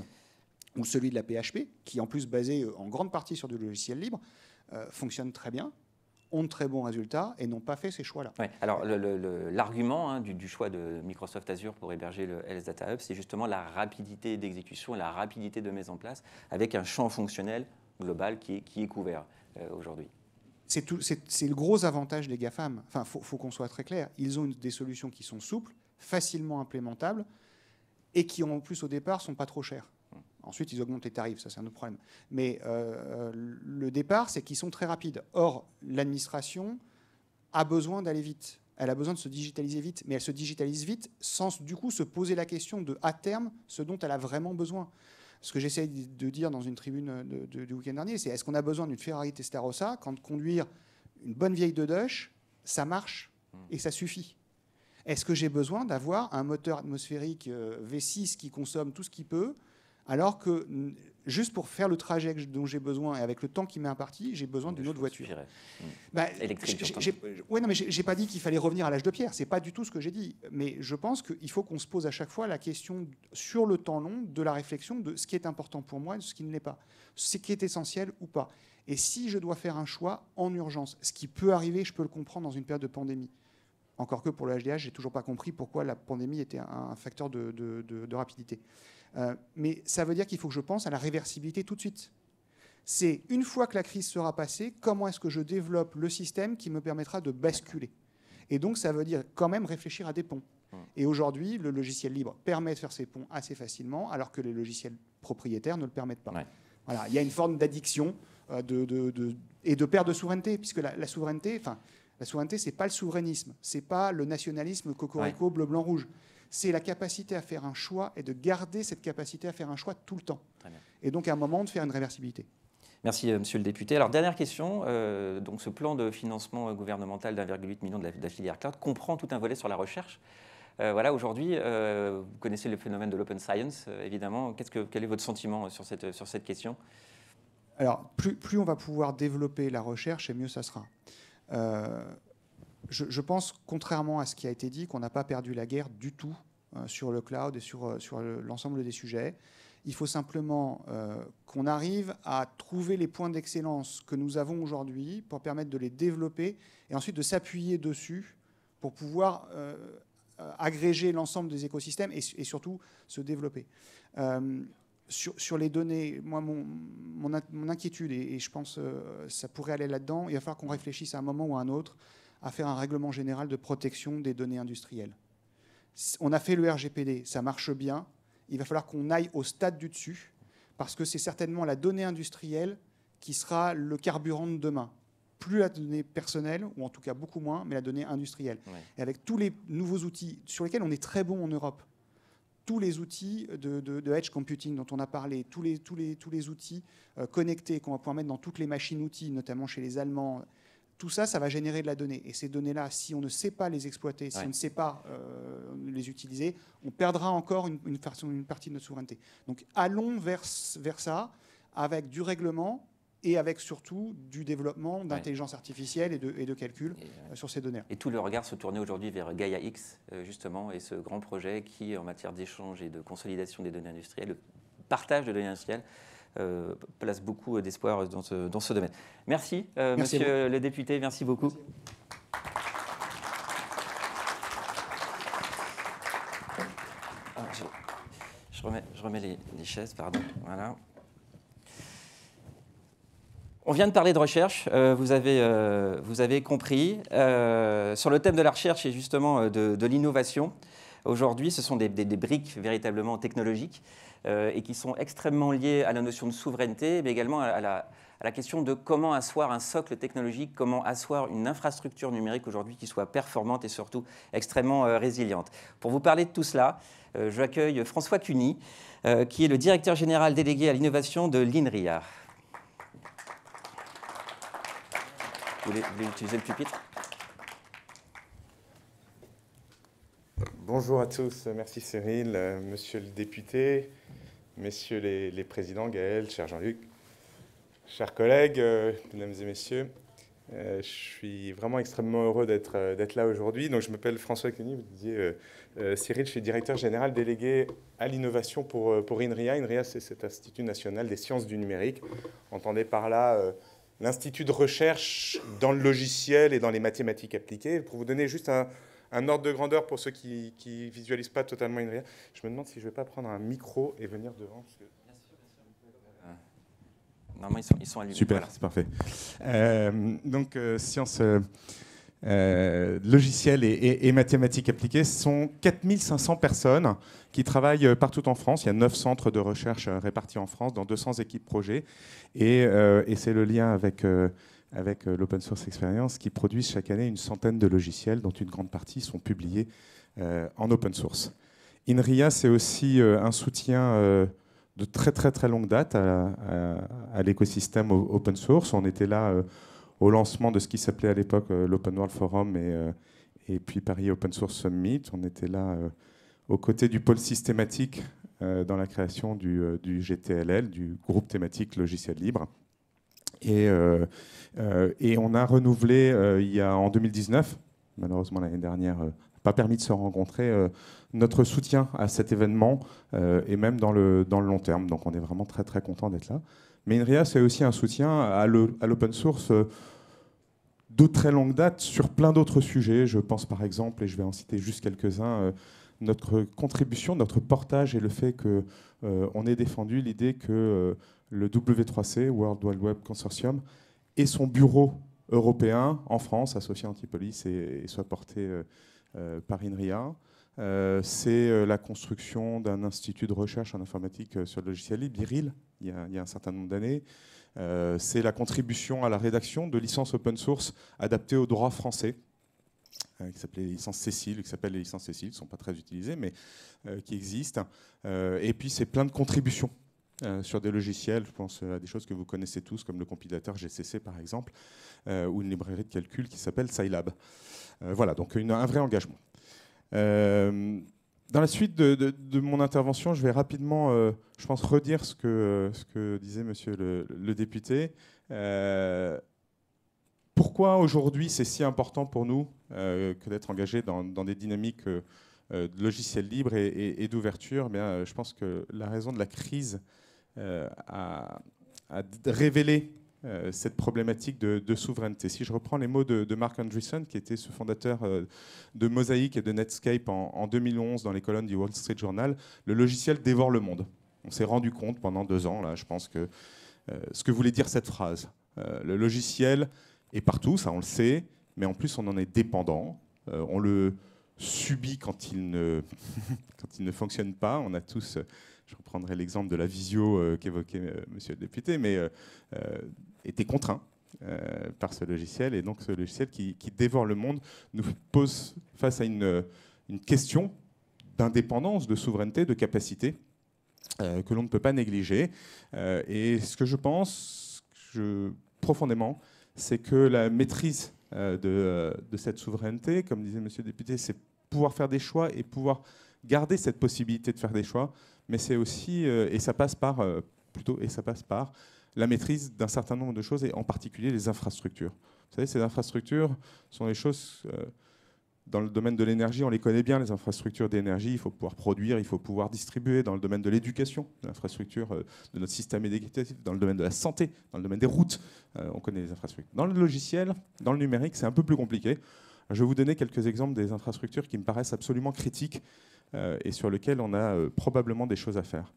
ou celui de la PHP, qui est en plus basé en grande partie sur du logiciel libre, fonctionne très bien, ont de très bons résultats et n'ont pas fait ces choix-là. Ouais. Alors l'argument du choix de Microsoft Azure pour héberger le Health Data Hub, c'est justement la rapidité d'exécution et la rapidité de mise en place avec un champ fonctionnel global qui est couvert aujourd'hui. C'est le gros avantage des GAFAM. Enfin, faut qu'on soit très clair. Ils ont des solutions qui sont souples, facilement implémentables et qui, en plus, au départ, ne sont pas trop chères. Ensuite, ils augmentent les tarifs, ça c'est un autre problème. Mais le départ, c'est qu'ils sont très rapides. Or, l'administration a besoin d'aller vite. Elle a besoin de se digitaliser vite. Mais elle se digitalise vite sans, du coup, se poser la question de, à terme, ce dont elle a vraiment besoin. Ce que j'essaie de dire dans une tribune du week-end dernier, c'est est-ce qu'on a besoin d'une Ferrari Testarossa quand conduire une bonne vieille Dodush, ça marche et ça suffit. Est-ce que j'ai besoin d'avoir un moteur atmosphérique V6 qui consomme tout ce qu'il peut, alors que juste pour faire le trajet dont j'ai besoin et avec le temps qui m'est imparti, j'ai besoin d'une autre voiture. Électrique. Ouais, non, mais j'ai pas dit qu'il fallait revenir à l'âge de pierre. C'est pas du tout ce que j'ai dit. Mais je pense qu'il faut qu'on se pose à chaque fois la question sur le temps long de la réflexion de ce qui est important pour moi et de ce qui ne l'est pas, ce qui est essentiel ou pas. Et si je dois faire un choix en urgence, ce qui peut arriver, je peux le comprendre dans une période de pandémie. Encore que pour le HDH, j'ai toujours pas compris pourquoi la pandémie était un facteur de rapidité. Mais ça veut dire qu'il faut que je pense à la réversibilité tout de suite. C'est une fois que la crise sera passée, comment est-ce que je développe le système qui me permettra de basculer. Et donc ça veut dire quand même réfléchir à des ponts. Et aujourd'hui, le logiciel libre permet de faire ces ponts assez facilement, alors que les logiciels propriétaires ne le permettent pas. Ouais. Voilà, il y a une forme d'addiction et de perte de souveraineté, puisque la souveraineté, c'est pas le souverainisme, c'est pas le nationalisme cocorico bleu, blanc, rouge. C'est la capacité à faire un choix et de garder cette capacité à faire un choix tout le temps. Et donc à un moment de faire une réversibilité. Merci, monsieur le député. Alors, dernière question. Donc, ce plan de financement gouvernemental d'1,8 million de la filière cloud comprend tout un volet sur la recherche. Voilà, aujourd'hui, vous connaissez le phénomène de l'open science, évidemment. Quel est votre sentiment sur cette question ? Alors, plus on va pouvoir développer la recherche, et mieux ça sera. Je pense, contrairement à ce qui a été dit, qu'on n'a pas perdu la guerre du tout sur le cloud et sur l'ensemble des sujets. Il faut simplement qu'on arrive à trouver les points d'excellence que nous avons aujourd'hui pour permettre de les développer et ensuite de s'appuyer dessus pour pouvoir agréger l'ensemble des écosystèmes et surtout se développer. Sur les données, moi, mon inquiétude, et je pense ça pourrait aller là-dedans, il va falloir qu'on réfléchisse à un moment ou à un autre à faire un règlement général de protection des données industrielles. On a fait le RGPD, ça marche bien. Il va falloir qu'on aille au stade du dessus, parce que c'est certainement la donnée industrielle qui sera le carburant de demain. Plus la donnée personnelle, ou en tout cas beaucoup moins, mais la donnée industrielle. Ouais. Et avec tous les nouveaux outils sur lesquels on est très bon en Europe, tous les outils de edge computing dont on a parlé, tous les outils connectés qu'on va pouvoir mettre dans toutes les machines-outils, notamment chez les Allemands, tout ça, ça va générer de la donnée. Et ces données-là, si on ne sait pas les exploiter, si on ne sait pas les utiliser, on perdra encore une partie de notre souveraineté. Donc allons vers ça, avec du règlement et avec surtout du développement d'intelligence artificielle et de calcul sur ces données. Et tout le regard se tournait aujourd'hui vers Gaia-X, justement, et ce grand projet qui, en matière d'échange et de consolidation des données industrielles, le partage de données industrielles, place beaucoup d'espoir dans ce domaine. Merci, monsieur le député, merci beaucoup. Merci. Je remets les chaises, pardon. Voilà. On vient de parler de recherche, vous avez compris. Sur le thème de la recherche et justement de l'innovation, aujourd'hui, ce sont des briques véritablement technologiques et qui sont extrêmement liées à la notion de souveraineté, mais également à la question de comment asseoir un socle technologique, comment asseoir une infrastructure numérique aujourd'hui qui soit performante et surtout extrêmement résiliente. Pour vous parler de tout cela, j'accueille François Cuny, qui est le directeur général délégué à l'innovation de l'INRIA. Vous voulez utiliser le pupitre ? Bonjour à tous, merci Cyril, monsieur le député, messieurs les présidents, Gaël, cher Jean-Luc, chers collègues, mesdames et messieurs. Je suis vraiment extrêmement heureux d'être là aujourd'hui. Donc, je m'appelle François Cuny, vous disiez Cyril, je suis directeur général délégué à l'innovation pour INRIA. INRIA, c'est cet Institut national des sciences du numérique. Entendez par là l'institut de recherche dans le logiciel et dans les mathématiques appliquées. Pour vous donner juste un ordre de grandeur pour ceux qui ne visualisent pas totalement INRIA, je me demande si je ne vais pas prendre un micro et venir devant. Parce que... Normalement, ils sont allumés. Super, voilà. C'est parfait. Donc, sciences logicielles et mathématiques appliquées, ce sont 4500 personnes qui travaillent partout en France. Il y a 9 centres de recherche répartis en France dans 200 équipes projets. Et c'est le lien avec l'Open Source Experience qui produisent chaque année une centaine de logiciels dont une grande partie sont publiés en open source. INRIA, c'est aussi un soutien de très très très longue date à l'écosystème open source. On était là au lancement de ce qui s'appelait à l'époque l'Open World Forum et puis Paris Open Source Summit. On était là aux côtés du pôle systématique dans la création du GTLL, du groupe thématique logiciel libre. Et on a renouvelé en 2019, malheureusement l'année dernière, pas permis de se rencontrer, notre soutien à cet événement et même dans le long terme. Donc on est vraiment très très content d'être là. Mais INRIA, c'est aussi un soutien à l'open source de très longue date sur plein d'autres sujets. Je pense par exemple, et je vais en citer juste quelques-uns, notre contribution, notre portage et le fait qu'on ait défendu l'idée que le W3C, World Wide Web Consortium, et son bureau européen en France, associé à Antipolis, et soit porté par INRIA. C'est la construction d'un institut de recherche en informatique sur le logiciel libre, IRIL, il y a un certain nombre d'années. C'est la contribution à la rédaction de licences open source adaptées au droit français, qui s'appelait les licences Cécile, qui s'appellent les licences Cécile, qui ne sont pas très utilisées, mais qui existent. Et puis c'est plein de contributions sur des logiciels, je pense à des choses que vous connaissez tous, comme le compilateur GCC par exemple, ou une librairie de calcul qui s'appelle Scilab. Voilà, donc un vrai engagement. Dans la suite de mon intervention, je vais rapidement, je pense, redire ce que disait monsieur le député. Pourquoi aujourd'hui c'est si important pour nous que d'être engagés dans des dynamiques de logiciels libres et d'ouverture? Je pense que la raison de la crise a révélé cette problématique de souveraineté. Si je reprends les mots de Mark Andreessen, qui était ce fondateur de Mosaic et de Netscape en 2011 dans les colonnes du Wall Street Journal, le logiciel dévore le monde. On s'est rendu compte pendant 2 ans, là, je pense que ce que voulait dire cette phrase. Le logiciel est partout, ça on le sait, mais en plus on en est dépendant. On le subit quand il ne, quand il ne fonctionne pas. On a tous... Je reprendrai l'exemple de la visio qu'évoquait monsieur le député, mais était contraint par ce logiciel. Et donc ce logiciel qui dévore le monde nous pose face à une question d'indépendance, de souveraineté, de capacité que l'on ne peut pas négliger. Et ce que je pense profondément, c'est que la maîtrise de cette souveraineté, comme disait monsieur le député, c'est pouvoir faire des choix et pouvoir garder cette possibilité de faire des choix, mais c'est aussi, et ça passe par la maîtrise d'un certain nombre de choses, et en particulier les infrastructures. Vous savez, ces infrastructures sont des choses, dans le domaine de l'énergie, on les connaît bien, les infrastructures d'énergie, il faut pouvoir produire, il faut pouvoir distribuer. Dans le domaine de l'éducation, l'infrastructure de notre système éducatif, dans le domaine de la santé, dans le domaine des routes, on connaît les infrastructures. Dans le logiciel, dans le numérique, c'est un peu plus compliqué. Je vais vous donner quelques exemples des infrastructures qui me paraissent absolument critiques et sur lesquelles on a probablement des choses à faire.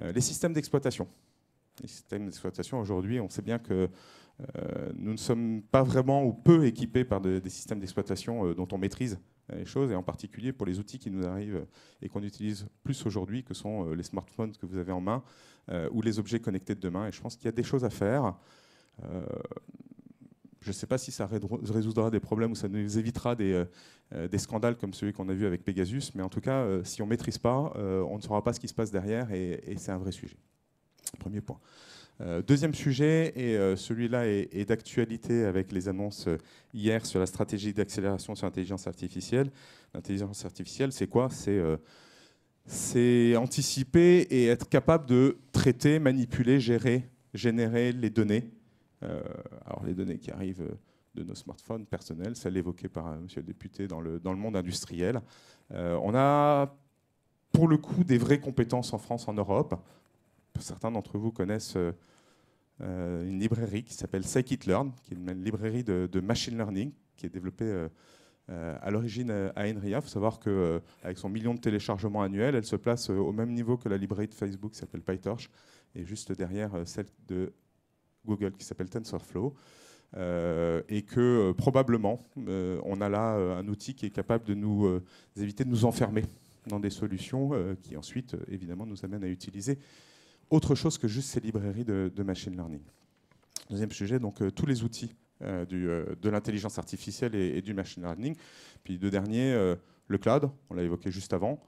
Les systèmes d'exploitation. Les systèmes d'exploitation, aujourd'hui, on sait bien que nous ne sommes pas vraiment ou peu équipés par des systèmes d'exploitation dont on maîtrise les choses, et en particulier pour les outils qui nous arrivent et qu'on utilise plus aujourd'hui, que sont les smartphones que vous avez en main ou les objets connectés de demain. Et je pense qu'il y a des choses à faire. Je ne sais pas si ça résoudra des problèmes ou ça nous évitera des scandales comme celui qu'on a vu avec Pegasus, mais en tout cas, si on ne maîtrise pas, on ne saura pas ce qui se passe derrière, et c'est un vrai sujet. Premier point. Deuxième sujet, et celui-là est d'actualité avec les annonces hier sur la stratégie d'accélération sur l'intelligence artificielle. L'intelligence artificielle, c'est quoi? C'est anticiper et être capable de traiter, manipuler, générer les données. Alors les données qui arrivent de nos smartphones personnels, celle évoquée par monsieur le député dans le monde industriel. On a pour le coup des vraies compétences en France, en Europe. Certains d'entre vous connaissent une librairie qui s'appelle Scikit-learn, qui est une librairie de machine learning qui est développée à l'origine à INRIA. Il faut savoir qu'avec son million de téléchargements annuels, elle se place au même niveau que la librairie de Facebook qui s'appelle PyTorch, et juste derrière celle de Google qui s'appelle TensorFlow, et que probablement on a là un outil qui est capable de nous éviter de nous enfermer dans des solutions qui ensuite évidemment nous amènent à utiliser autre chose que juste ces librairies de machine learning. Deuxième sujet, donc tous les outils de l'intelligence artificielle et du machine learning. Puis deux derniers, le cloud, on l'a évoqué juste avant,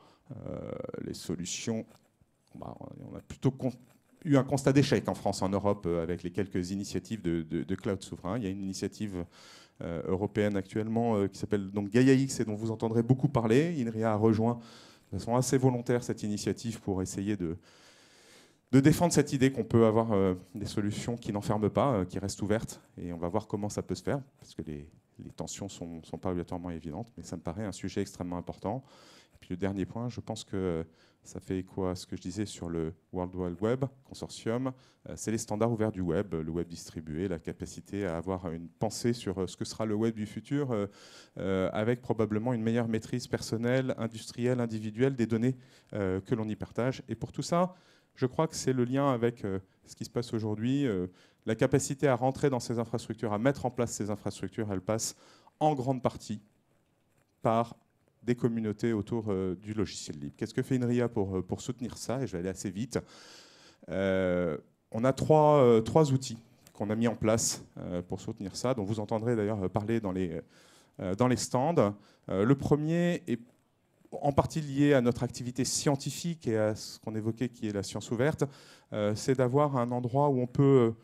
les solutions, on a plutôt eu un constat d'échec en France, en Europe, avec les quelques initiatives de cloud souverain. Il y a une initiative européenne actuellement qui s'appelle donc Gaia-X et dont vous entendrez beaucoup parler. INRIA a rejoint de façon assez volontaire cette initiative pour essayer de défendre cette idée qu'on peut avoir des solutions qui n'enferment pas, qui restent ouvertes. Et on va voir comment ça peut se faire, parce que les tensions ne sont pas obligatoirement évidentes, mais ça me paraît un sujet extrêmement important. Et puis le dernier point, je pense que ça fait écho à ce que je disais sur le World Wide Web Consortium. C'est les standards ouverts du web, le web distribué, la capacité à avoir une pensée sur ce que sera le web du futur, avec probablement une meilleure maîtrise personnelle, industrielle, individuelle des données que l'on y partage. Et pour tout ça, je crois que c'est le lien avec ce qui se passe aujourd'hui. La capacité à rentrer dans ces infrastructures, à mettre en place ces infrastructures, elle passe en grande partie par des communautés autour du logiciel libre. Qu'est-ce que fait INRIA pour soutenir ça? Et je vais aller assez vite. On a trois outils qu'on a mis en place pour soutenir ça, dont vous entendrez d'ailleurs parler dans les stands. Le premier est en partie lié à notre activité scientifique et à ce qu'on évoquait qui est la science ouverte. C'est d'avoir un endroit où on peut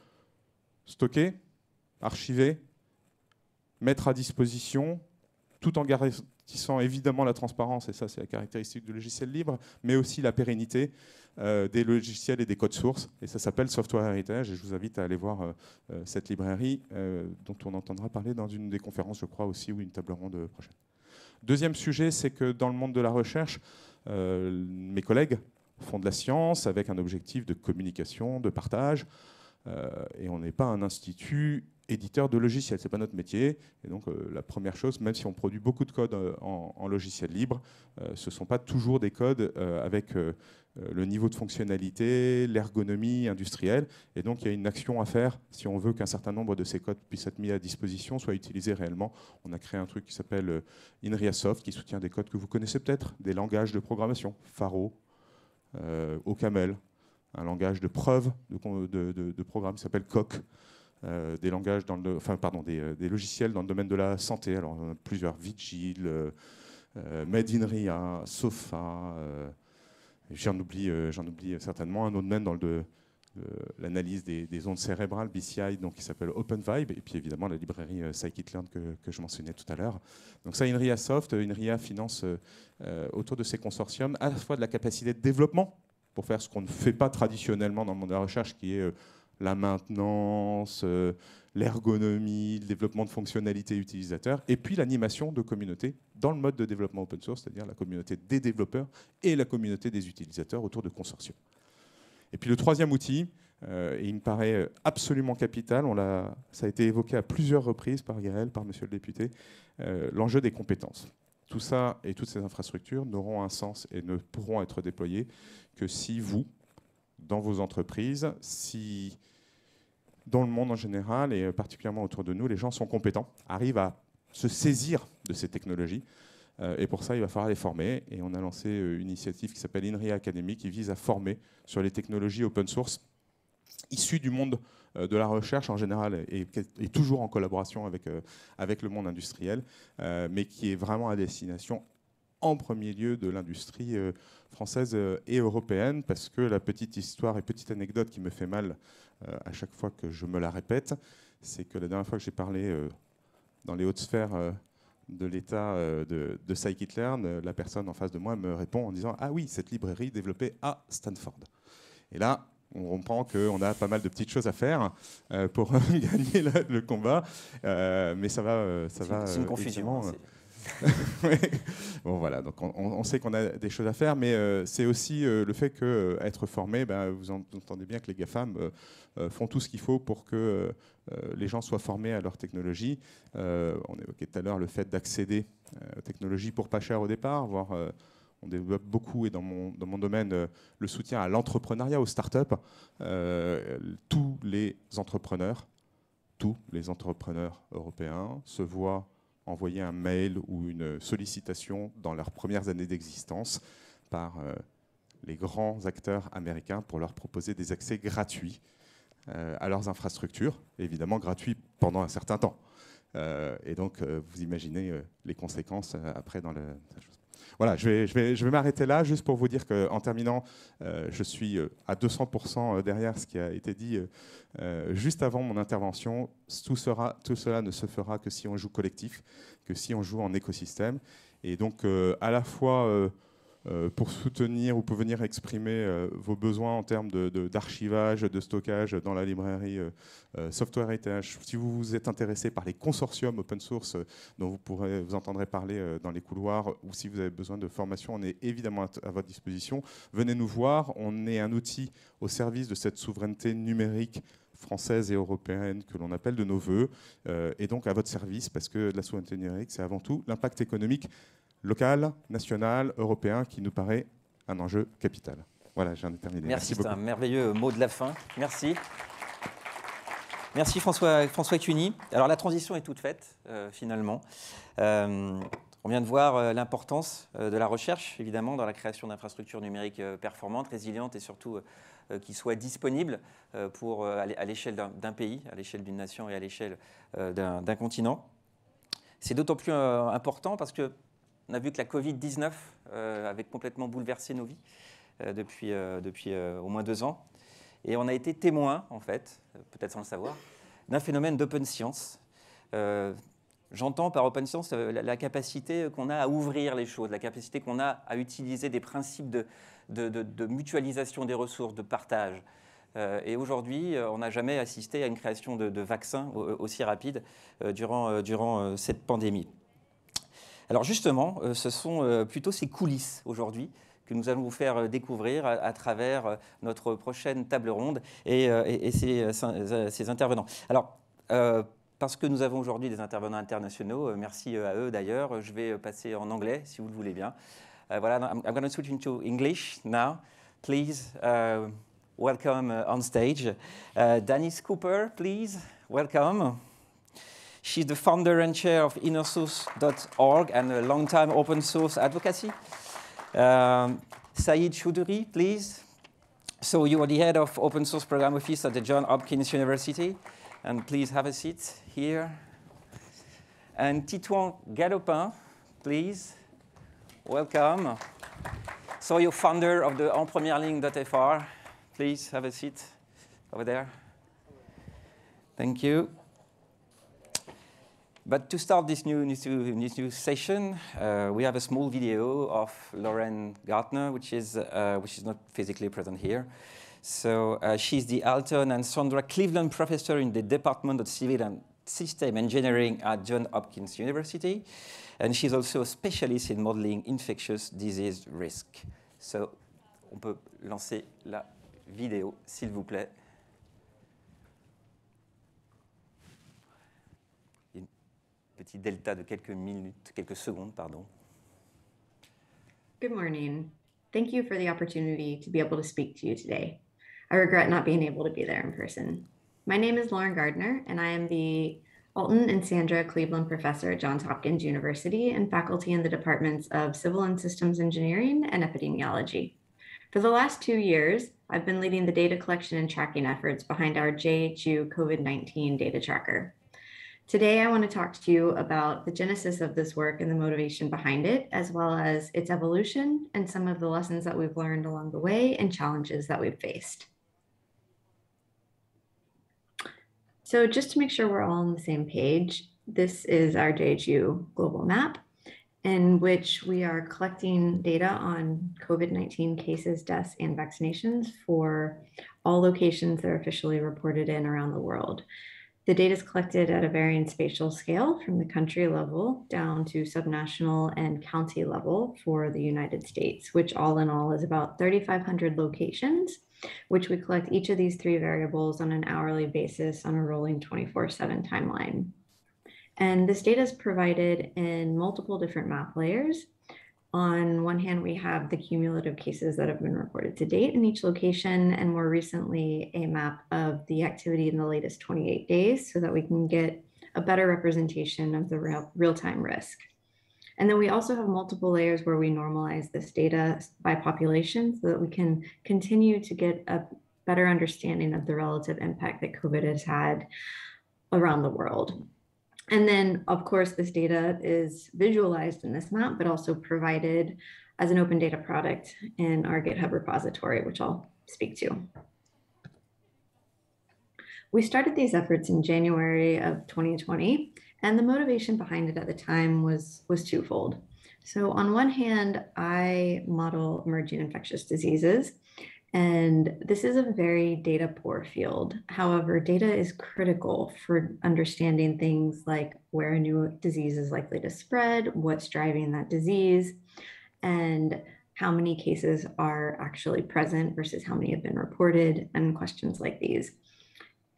stocker, archiver, mettre à disposition, tout en garantissant évidemment la transparence, et ça c'est la caractéristique du logiciel libre, mais aussi la pérennité des logiciels et des codes sources. Et ça s'appelle Software Heritage, et je vous invite à aller voir cette librairie dont on entendra parler dans une des conférences, je crois aussi, ou une table ronde prochaine. Deuxième sujet, c'est que dans le monde de la recherche, mes collègues font de la science avec un objectif de communication, de partage, et on n'est pas un institut éditeur de logiciels, ce n'est pas notre métier. Et donc la première chose, même si on produit beaucoup de codes en logiciel libre, ce ne sont pas toujours des codes avec le niveau de fonctionnalité, l'ergonomie industrielle. Et donc il y a une action à faire si on veut qu'un certain nombre de ces codes puissent être mis à disposition, soient utilisés réellement. On a créé un truc qui s'appelle INRIA Soft, qui soutient des codes que vous connaissez peut-être, des langages de programmation, Faro, OCaml, un langage de preuve de programme qui s'appelle Coq. Des langages des logiciels dans le domaine de la santé. Alors, on a plusieurs, Vigil, Made in RIA, Sofa, j'en oublie certainement un autre domaine dans l'analyse des ondes cérébrales, BCI, donc, qui s'appelle OpenVibe, et puis évidemment la librairie Scikit-learn que je mentionnais tout à l'heure. Donc ça, INRIA Soft, INRIA finance autour de ces consortiums à la fois de la capacité de développement pour faire ce qu'on ne fait pas traditionnellement dans le monde de la recherche, qui est la maintenance, l'ergonomie, le développement de fonctionnalités utilisateurs, et puis l'animation de communautés dans le mode de développement open source, c'est-à-dire la communauté des développeurs et la communauté des utilisateurs autour de consortiums. Et puis le troisième outil, et il me paraît absolument capital, ça a été évoqué à plusieurs reprises par Gaël, par monsieur le député, l'enjeu des compétences. Tout ça et toutes ces infrastructures n'auront un sens et ne pourront être déployées que si vous, dans vos entreprises, si dans le monde en général et particulièrement autour de nous, les gens sont compétents, arrivent à se saisir de ces technologies. Et pour ça, il va falloir les former. Et on a lancé une initiative qui s'appelle INRIA Academy, qui vise à former sur les technologies open source issues du monde de la recherche en général et toujours en collaboration avec le monde industriel, mais qui est vraiment à destination en premier lieu de l'industrie française et européenne, parce que la petite histoire et petite anecdote qui me fait mal à chaque fois que je me la répète, c'est que la dernière fois que j'ai parlé dans les hautes sphères de l'État de Scikit-learn, la personne en face de moi me répond en disant « Ah oui, cette librairie développée à Stanford ». Et là, on comprend qu'on a pas mal de petites choses à faire pour gagner le combat, mais ça va c'est une confusion. Bon voilà, donc on sait qu'on a des choses à faire, mais c'est aussi le fait qu'être formé, vous entendez bien que les GAFAM font tout ce qu'il faut pour que les gens soient formés à leur technologie. On évoquait tout à l'heure le fait d'accéder aux technologies pour pas cher au départ, voire on développe beaucoup, et dans mon domaine, le soutien à l'entrepreneuriat, aux startups. Tous les entrepreneurs européens se voient envoyer un mail ou une sollicitation dans leurs premières années d'existence par les grands acteurs américains pour leur proposer des accès gratuits à leurs infrastructures, évidemment gratuits pendant un certain temps. Et donc, vous imaginez les conséquences après dans la chose. Voilà, je vais m'arrêter là juste pour vous dire qu'en terminant, je suis à 200% derrière ce qui a été dit juste avant mon intervention. Tout cela ne se fera que si on joue collectif, que si on joue en écosystème. Et donc, à la fois pour soutenir ou pour venir exprimer vos besoins en termes d'archivage, de stockage dans la librairie Software Heritage. Si vous êtes intéressé par les consortiums open source dont vous entendrez parler dans les couloirs, ou si vous avez besoin de formation, on est évidemment à votre disposition. Venez nous voir, on est un outil au service de cette souveraineté numérique française et européenne que l'on appelle de nos voeux, et donc à votre service, parce que la souveraineté numérique, c'est avant tout l'impact économique local, national, européen, qui nous paraît un enjeu capital. Voilà, j'en ai terminé. Merci beaucoup. C'est un merveilleux mot de la fin. Merci. Merci François Cuny. Alors la transition est toute faite, finalement. On vient de voir l'importance de la recherche, évidemment, dans la création d'infrastructures numériques performantes, résilientes et surtout qui soient disponibles pour, à l'échelle d'un pays, à l'échelle d'une nation et à l'échelle d'un continent. C'est d'autant plus important parce que on a vu que la Covid-19 avait complètement bouleversé nos vies depuis au moins 2 ans. Et on a été témoin, en fait, peut-être sans le savoir, d'un phénomène d'open science. J'entends par open science la capacité qu'on a à ouvrir les choses, la capacité qu'on a à utiliser des principes de mutualisation des ressources, de partage. Et aujourd'hui, on n'a jamais assisté à une création de vaccins aussi rapide durant cette pandémie. Alors justement, ce sont plutôt ces coulisses aujourd'hui que nous allons vous faire découvrir à travers notre prochaine table ronde et ces intervenants. Alors, parce que nous avons aujourd'hui des intervenants internationaux, merci à eux d'ailleurs, je vais passer en anglais si vous le voulez bien. Voilà, I'm going to switch into English now. Please welcome on stage Danice Cooper, please, welcome. She's the founder and chair of innersource.org and a long-time open source advocacy. Saeed Choudhury, please. So you are the head of open source program office at the Johns Hopkins University. And please have a seat here. And Titouan Galopin, please. Welcome. So you're founder of the enpremiereligne.fr. Please have a seat over there. Thank you. But to start this new session, we have a small video of Lauren Gartner, which is not physically present here. So she's the Alton and Sandra Cleveland Professor in the Department of Civil and System Engineering at Johns Hopkins University, and she's also a specialist in modeling infectious disease risk. So, on peut lancer la vidéo, s'il vous plaît. Petit delta de quelques secondes, pardon. Good morning. Thank you for the opportunity to be able to speak to you today. I regret not being able to be there in person. My name is Lauren Gardner, and I am the Alton and Sandra Cleveland Professor at Johns Hopkins University and faculty in the departments of Civil and Systems Engineering and Epidemiology. For the last 2 years, I've been leading the data collection and tracking efforts behind our JHU COVID-19 data tracker. Today, I want to talk to you about the genesis of this work and the motivation behind it, as well as its evolution and some of the lessons that we've learned along the way and challenges that we've faced. So just to make sure we're all on the same page, this is our JHU global map, in which we are collecting data on COVID-19 cases, deaths, and vaccinations for all locations that are officially reported in around the world. The data is collected at a varying spatial scale from the country level down to subnational and county level for the United States, which all in all is about 3,500 locations, which we collect each of these 3 variables on an hourly basis on a rolling 24/7 timeline. And this data is provided in multiple different map layers. On one hand, we have the cumulative cases that have been reported to date in each location, and more recently, a map of the activity in the latest 28 days so that we can get a better representation of the real-time risk. And then we also have multiple layers where we normalize this data by population so that we can continue to get a better understanding of the relative impact that COVID has had around the world. And then, of course, this data is visualized in this map, but also provided as an open data product in our GitHub repository, which I'll speak to. We started these efforts in January of 2020, and the motivation behind it at the time was twofold. So on one hand, I model emerging infectious diseases, and this is a very data poor field. However, data is critical for understanding things like where a new disease is likely to spread, what's driving that disease, and how many cases are actually present versus how many have been reported, and questions like these.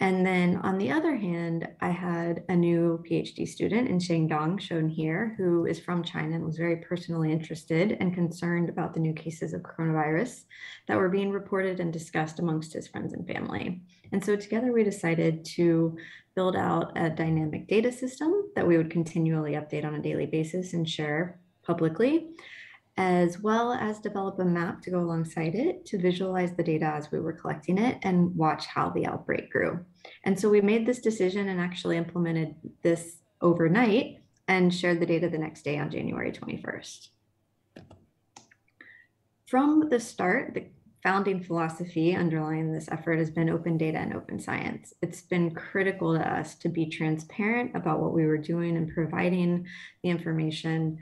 And then on the other hand, I had a new PhD student in Shandong, shown here, who is from China and was very personally interested and concerned about the new cases of coronavirus that were being reported and discussed amongst his friends and family. And so together we decided to build out a dynamic data system that we would continually update on a daily basis and share publicly, as well as develop a map to go alongside it to visualize the data as we were collecting it and watch how the outbreak grew. And so we made this decision and actually implemented this overnight and shared the data the next day on January 21st. From the start, the founding philosophy underlying this effort has been open data and open science. It's been critical to us to be transparent about what we were doing and providing the information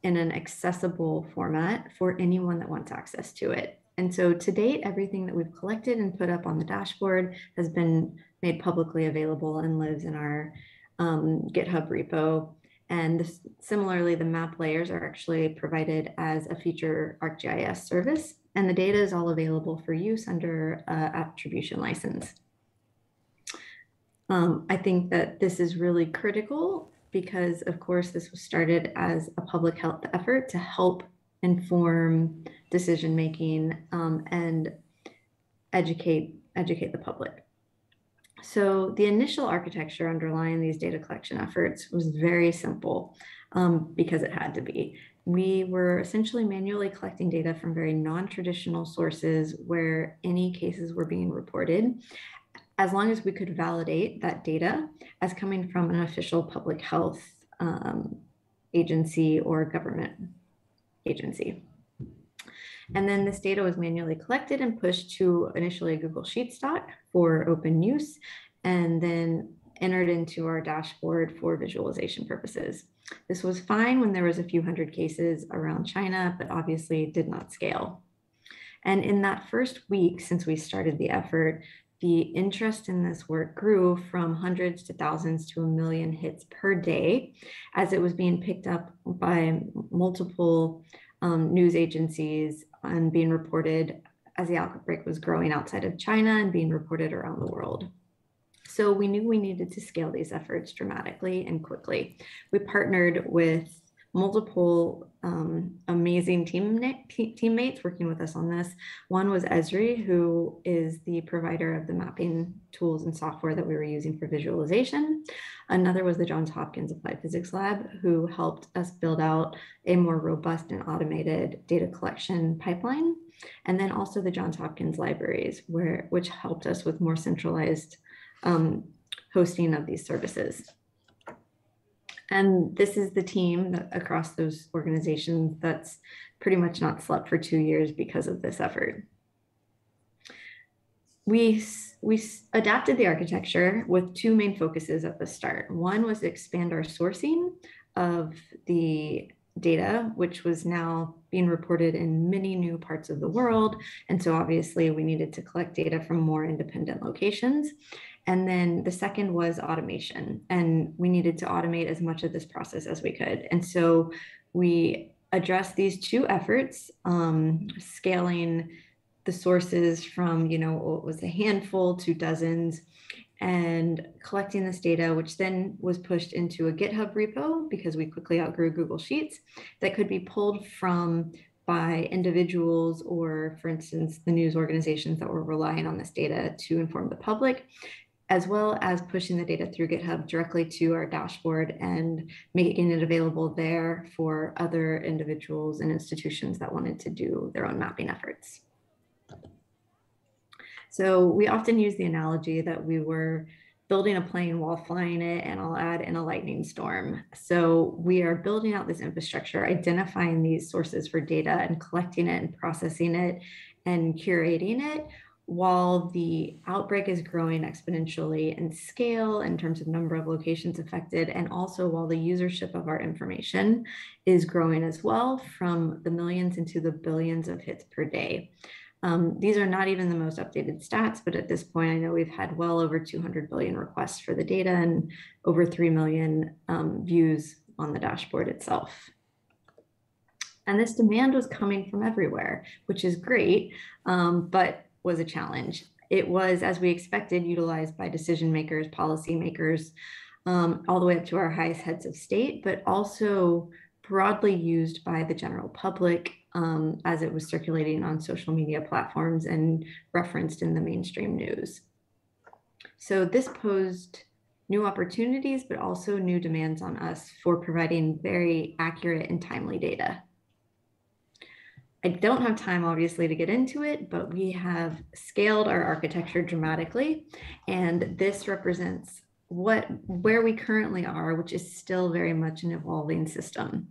in an accessible format for anyone that wants access to it. And so to date, everything that we've collected and put up on the dashboard has been made publicly available and lives in our GitHub repo. And similarly, the map layers are actually provided as a feature ArcGIS service, and the data is all available for use under attribution license. I think that this is really critical because, of course, this was started as a public health effort to help inform decision-making and educate the public. So the initial architecture underlying these data collection efforts was very simple because it had to be. We were essentially manually collecting data from very non-traditional sources where any cases were being reported, as long as we could validate that data as coming from an official public health agency or government agency. And then this data was manually collected and pushed to initially a Google Sheets doc for open use, and then entered into our dashboard for visualization purposes. This was fine when there was a few hundred cases around China, but obviously did not scale. And in that first week since we started the effort, the interest in this work grew from hundreds to thousands to 1 million hits per day as it was being picked up by multiple news agencies and being reported as the outbreak was growing outside of China and being reported around the world. So we knew we needed to scale these efforts dramatically and quickly. We partnered with multiple amazing teammates working with us on this. One was Esri, who is the provider of the mapping tools and software that we were using for visualization. Another was the Johns Hopkins Applied Physics Lab, who helped us build out a more robust and automated data collection pipeline. And then also the Johns Hopkins libraries, which helped us with more centralized hosting of these services. And this is the team that, across those organizations, that's pretty much not slept for 2 years because of this effort. We adapted the architecture with two main focuses at the start. One was to expand our sourcing of the data, which was now being reported in many new parts of the world. And so obviously we needed to collect data from more independent locations. And then the second was automation, and we needed to automate as much of this process as we could. And so we addressed these two efforts, scaling the sources from, what was a handful to dozens, and collecting this data, which then was pushed into a GitHub repo because we quickly outgrew Google Sheets, that could be pulled from by individuals or, for instance, the news organizations that were relying on this data to inform the public, as well as pushing the data through GitHub directly to our dashboard and making it available there for other individuals and institutions that wanted to do their own mapping efforts. So we often use the analogy that we were building a plane while flying it, and I'll add in a lightning storm. So we are building out this infrastructure, identifying these sources for data and collecting it and processing it and curating it, while the outbreak is growing exponentially in scale in terms of number of locations affected, and also while the usership of our information is growing as well, from the millions into the billions of hits per day. These are not even the most updated stats, but at this point, I know we've had well over 200 billion requests for the data and over 3 million views on the dashboard itself. And this demand was coming from everywhere, which is great, but was a challenge. It was, as we expected, utilized by decision makers, policymakers, all the way up to our highest heads of state, but also broadly used by the general public as it was circulating on social media platforms and referenced in the mainstream news. So this posed new opportunities, but also new demands on us for providing very accurate and timely data. I don't have time, obviously, to get into it, but we have scaled our architecture dramatically, and this represents where we currently are, which is still very much an evolving system.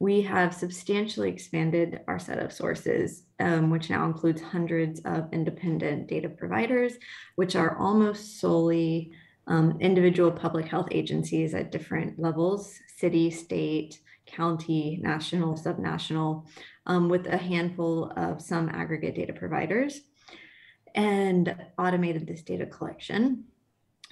We have substantially expanded our set of sources, which now includes hundreds of independent data providers, which are almost solely individual public health agencies at different levels: city, state, county, national, subnational, with a handful of some aggregate data providers, and automated this data collection.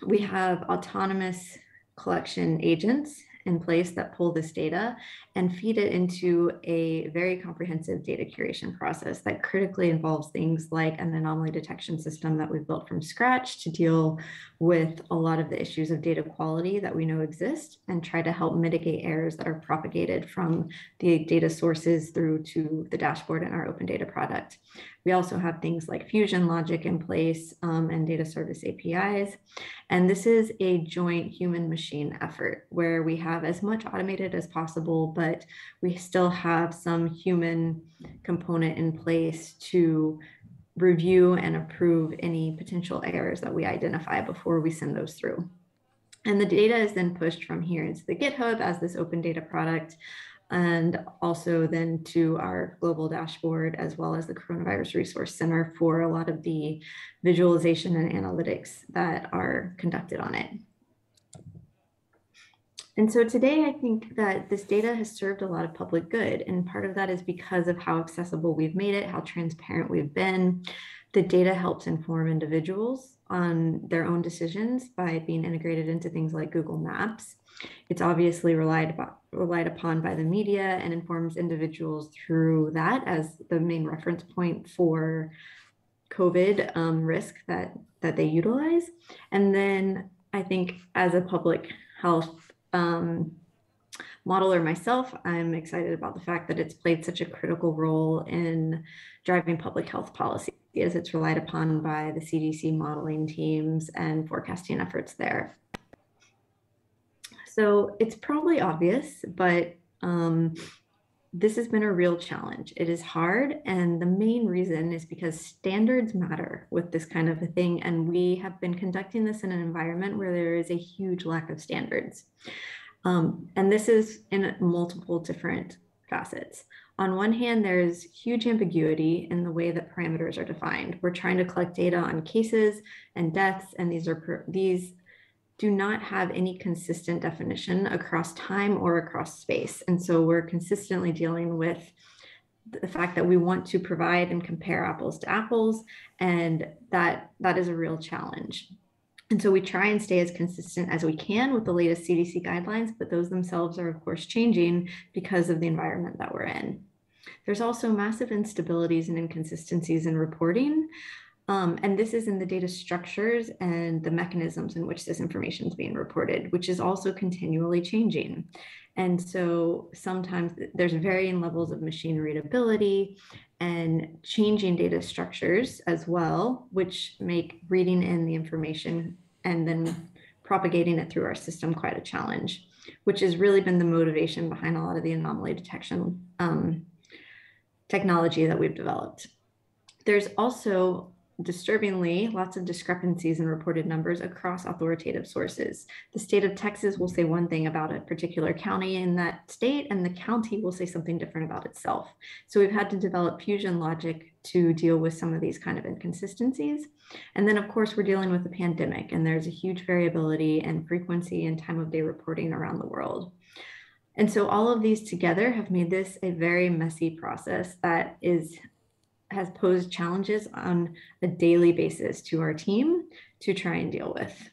We have autonomous collection agents in place that pull this data and feed it into a very comprehensive data curation process that critically involves things like an anomaly detection system that we've built from scratch to deal with a lot of the issues of data quality that we know exist and try to help mitigate errors that are propagated from the data sources through to the dashboard in our open data product. We also have things like fusion logic in place and data service APIs. And this is a joint human machine effort where we have as much automated as possible, but we still have some human component in place to review and approve any potential errors that we identify before we send those through. And the data is then pushed from here into the GitHub as this open data product, and also then to our global dashboard, as well as the Coronavirus Resource Center for a lot of the visualization and analytics that are conducted on it. And so today, I think that this data has served a lot of public good. And part of that is because of how accessible we've made it, how transparent we've been. The data helps inform individuals on their own decisions by being integrated into things like Google Maps. It's obviously relied upon by the media and informs individuals through that as the main reference point for COVID risk that they utilize. And then I think as a public health modeler myself, I'm excited about the fact that it's played such a critical role in driving public health policy, as it's relied upon by the CDC modeling teams and forecasting efforts there. So it's probably obvious, but this has been a real challenge. It is hard, and the main reason is because standards matter with this kind of a thing, and we have been conducting this in an environment where there is a huge lack of standards. And this is in multiple different facets. On one hand, there's huge ambiguity in the way that parameters are defined. We're trying to collect data on cases and deaths, and these do not have any consistent definition across time or across space. And so we're consistently dealing with the fact that we want to provide and compare apples to apples, and that is a real challenge. And so we try and stay as consistent as we can with the latest CDC guidelines, but those themselves are, of course, changing because of the environment that we're in. There's also massive instabilities and inconsistencies in reporting. And this is in the data structures and the mechanisms in which this information is being reported, which is also continually changing. And so sometimes there's varying levels of machine readability and changing data structures as well, which make reading in the information and then propagating it through our system quite a challenge, which has really been the motivation behind a lot of the anomaly detection technology that we've developed. There's also disturbingly, lots of discrepancies in reported numbers across authoritative sources. The state of Texas will say one thing about a particular county in that state, and the county will say something different about itself. So we've had to develop fusion logic to deal with some of these kind of inconsistencies. And then, of course, we're dealing with a pandemic, and there's a huge variability and frequency and time of day reporting around the world. And so all of these together have made this a very messy process that has posed challenges on a daily basis to our team to try and deal with.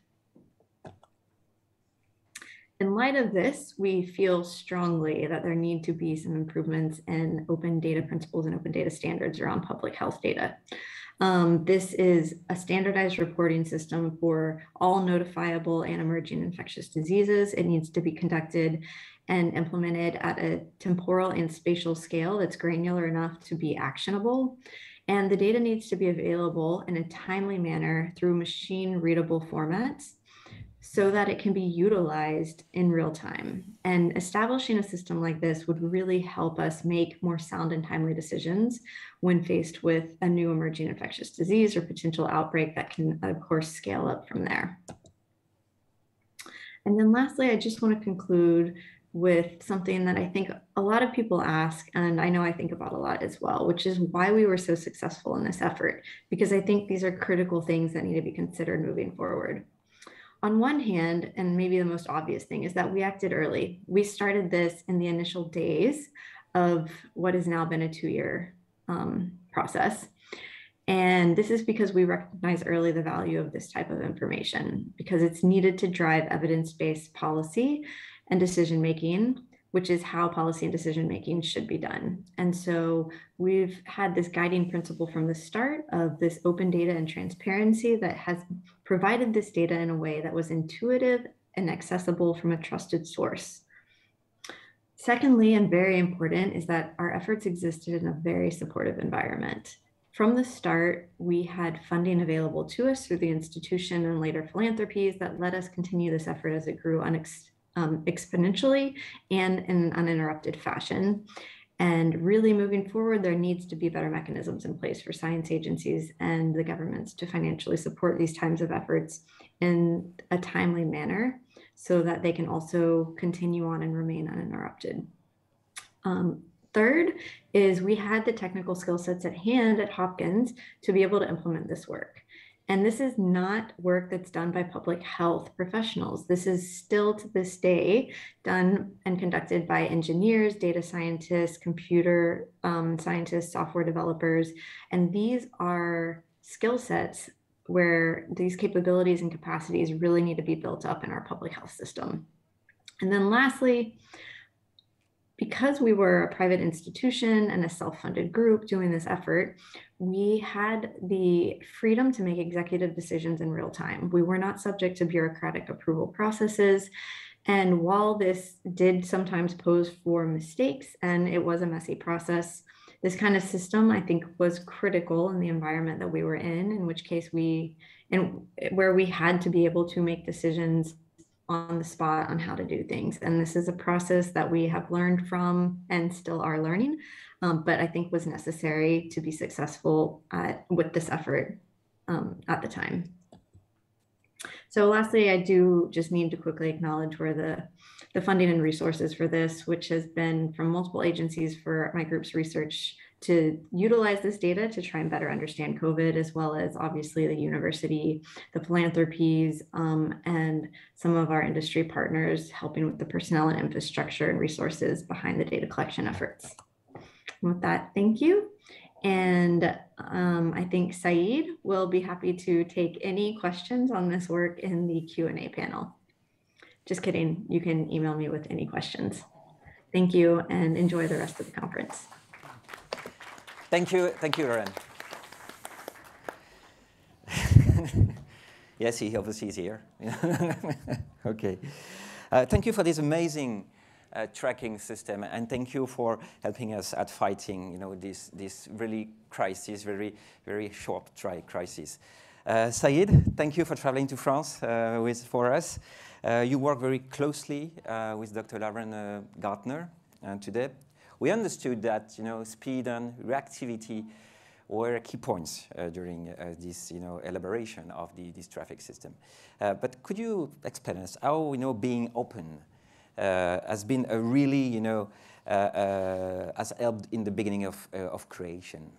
In light of this, we feel strongly that there need to be some improvements in open data principles and open data standards around public health data. This is a standardized reporting system for all notifiable and emerging infectious diseases. It needs to be conducted and implemented at a temporal and spatial scale that's granular enough to be actionable. And the data needs to be available in a timely manner through machine readable formats so that it can be utilized in real time. And establishing a system like this would really help us make more sound and timely decisions when faced with a new emerging infectious disease or potential outbreak that can, of course, scale up from there. And then lastly, I just want to conclude with something that I think a lot of people ask, and I know I think about a lot as well, which is why we were so successful in this effort, because I think these are critical things that need to be considered moving forward. On one hand, and maybe the most obvious thing, is that we acted early. We started this in the initial days of what has now been a 2-year process. And this is because we recognize early the value of this type of information, because it's needed to drive evidence-based policy and decision-making, which is how policy and decision-making should be done. And so we've had this guiding principle from the start of this open data and transparency that has provided this data in a way that was intuitive and accessible from a trusted source. Secondly, and very important, is that our efforts existed in a very supportive environment. From the start, we had funding available to us through the institution and later philanthropies that let us continue this effort as it grew exponentially and in an uninterrupted fashion. And really moving forward, there needs to be better mechanisms in place for science agencies and the governments to financially support these types of efforts in a timely manner so that they can also continue on and remain uninterrupted. Third is we had the technical skill sets at hand at Hopkins to be able to implement this work. And this is not work that's done by public health professionals. This is still to this day done and conducted by engineers, data scientists, computer scientists, software developers. And these are skill sets where these capabilities and capacities really need to be built up in our public health system. And then lastly, because we were a private institution and a self-funded group doing this effort, we had the freedom to make executive decisions in real time. We were not subject to bureaucratic approval processes. And while this did sometimes pose for mistakes and it was a messy process, this kind of system, I think, was critical in the environment that we were in which case where we had to be able to make decisions on the spot on how to do things. And this is a process that we have learned from and still are learning, but I think was necessary to be successful with this effort at the time. So lastly, I do just need to quickly acknowledge where the funding and resources for this, which has been from multiple agencies for my group's research to utilize this data to try and better understand COVID, as well as obviously the university, the philanthropies, and some of our industry partners helping with the personnel and infrastructure and resources behind the data collection efforts. And with that, thank you. And I think Saeed will be happy to take any questions on this work in the Q&A panel. Just kidding, you can email me with any questions. Thank you and enjoy the rest of the conference. Thank you, Lauren. Yes, he obviously is here. Okay. Thank you for this amazing tracking system, and thank you for helping us at fighting, this really crisis, very short crisis. Saeed, thank you for traveling to France for us. You work very closely with Dr. Lauren Gartner today. We understood that speed and reactivity were key points during this elaboration of this traffic system. But could you explain us how being open has been a really has helped in the beginning of creation?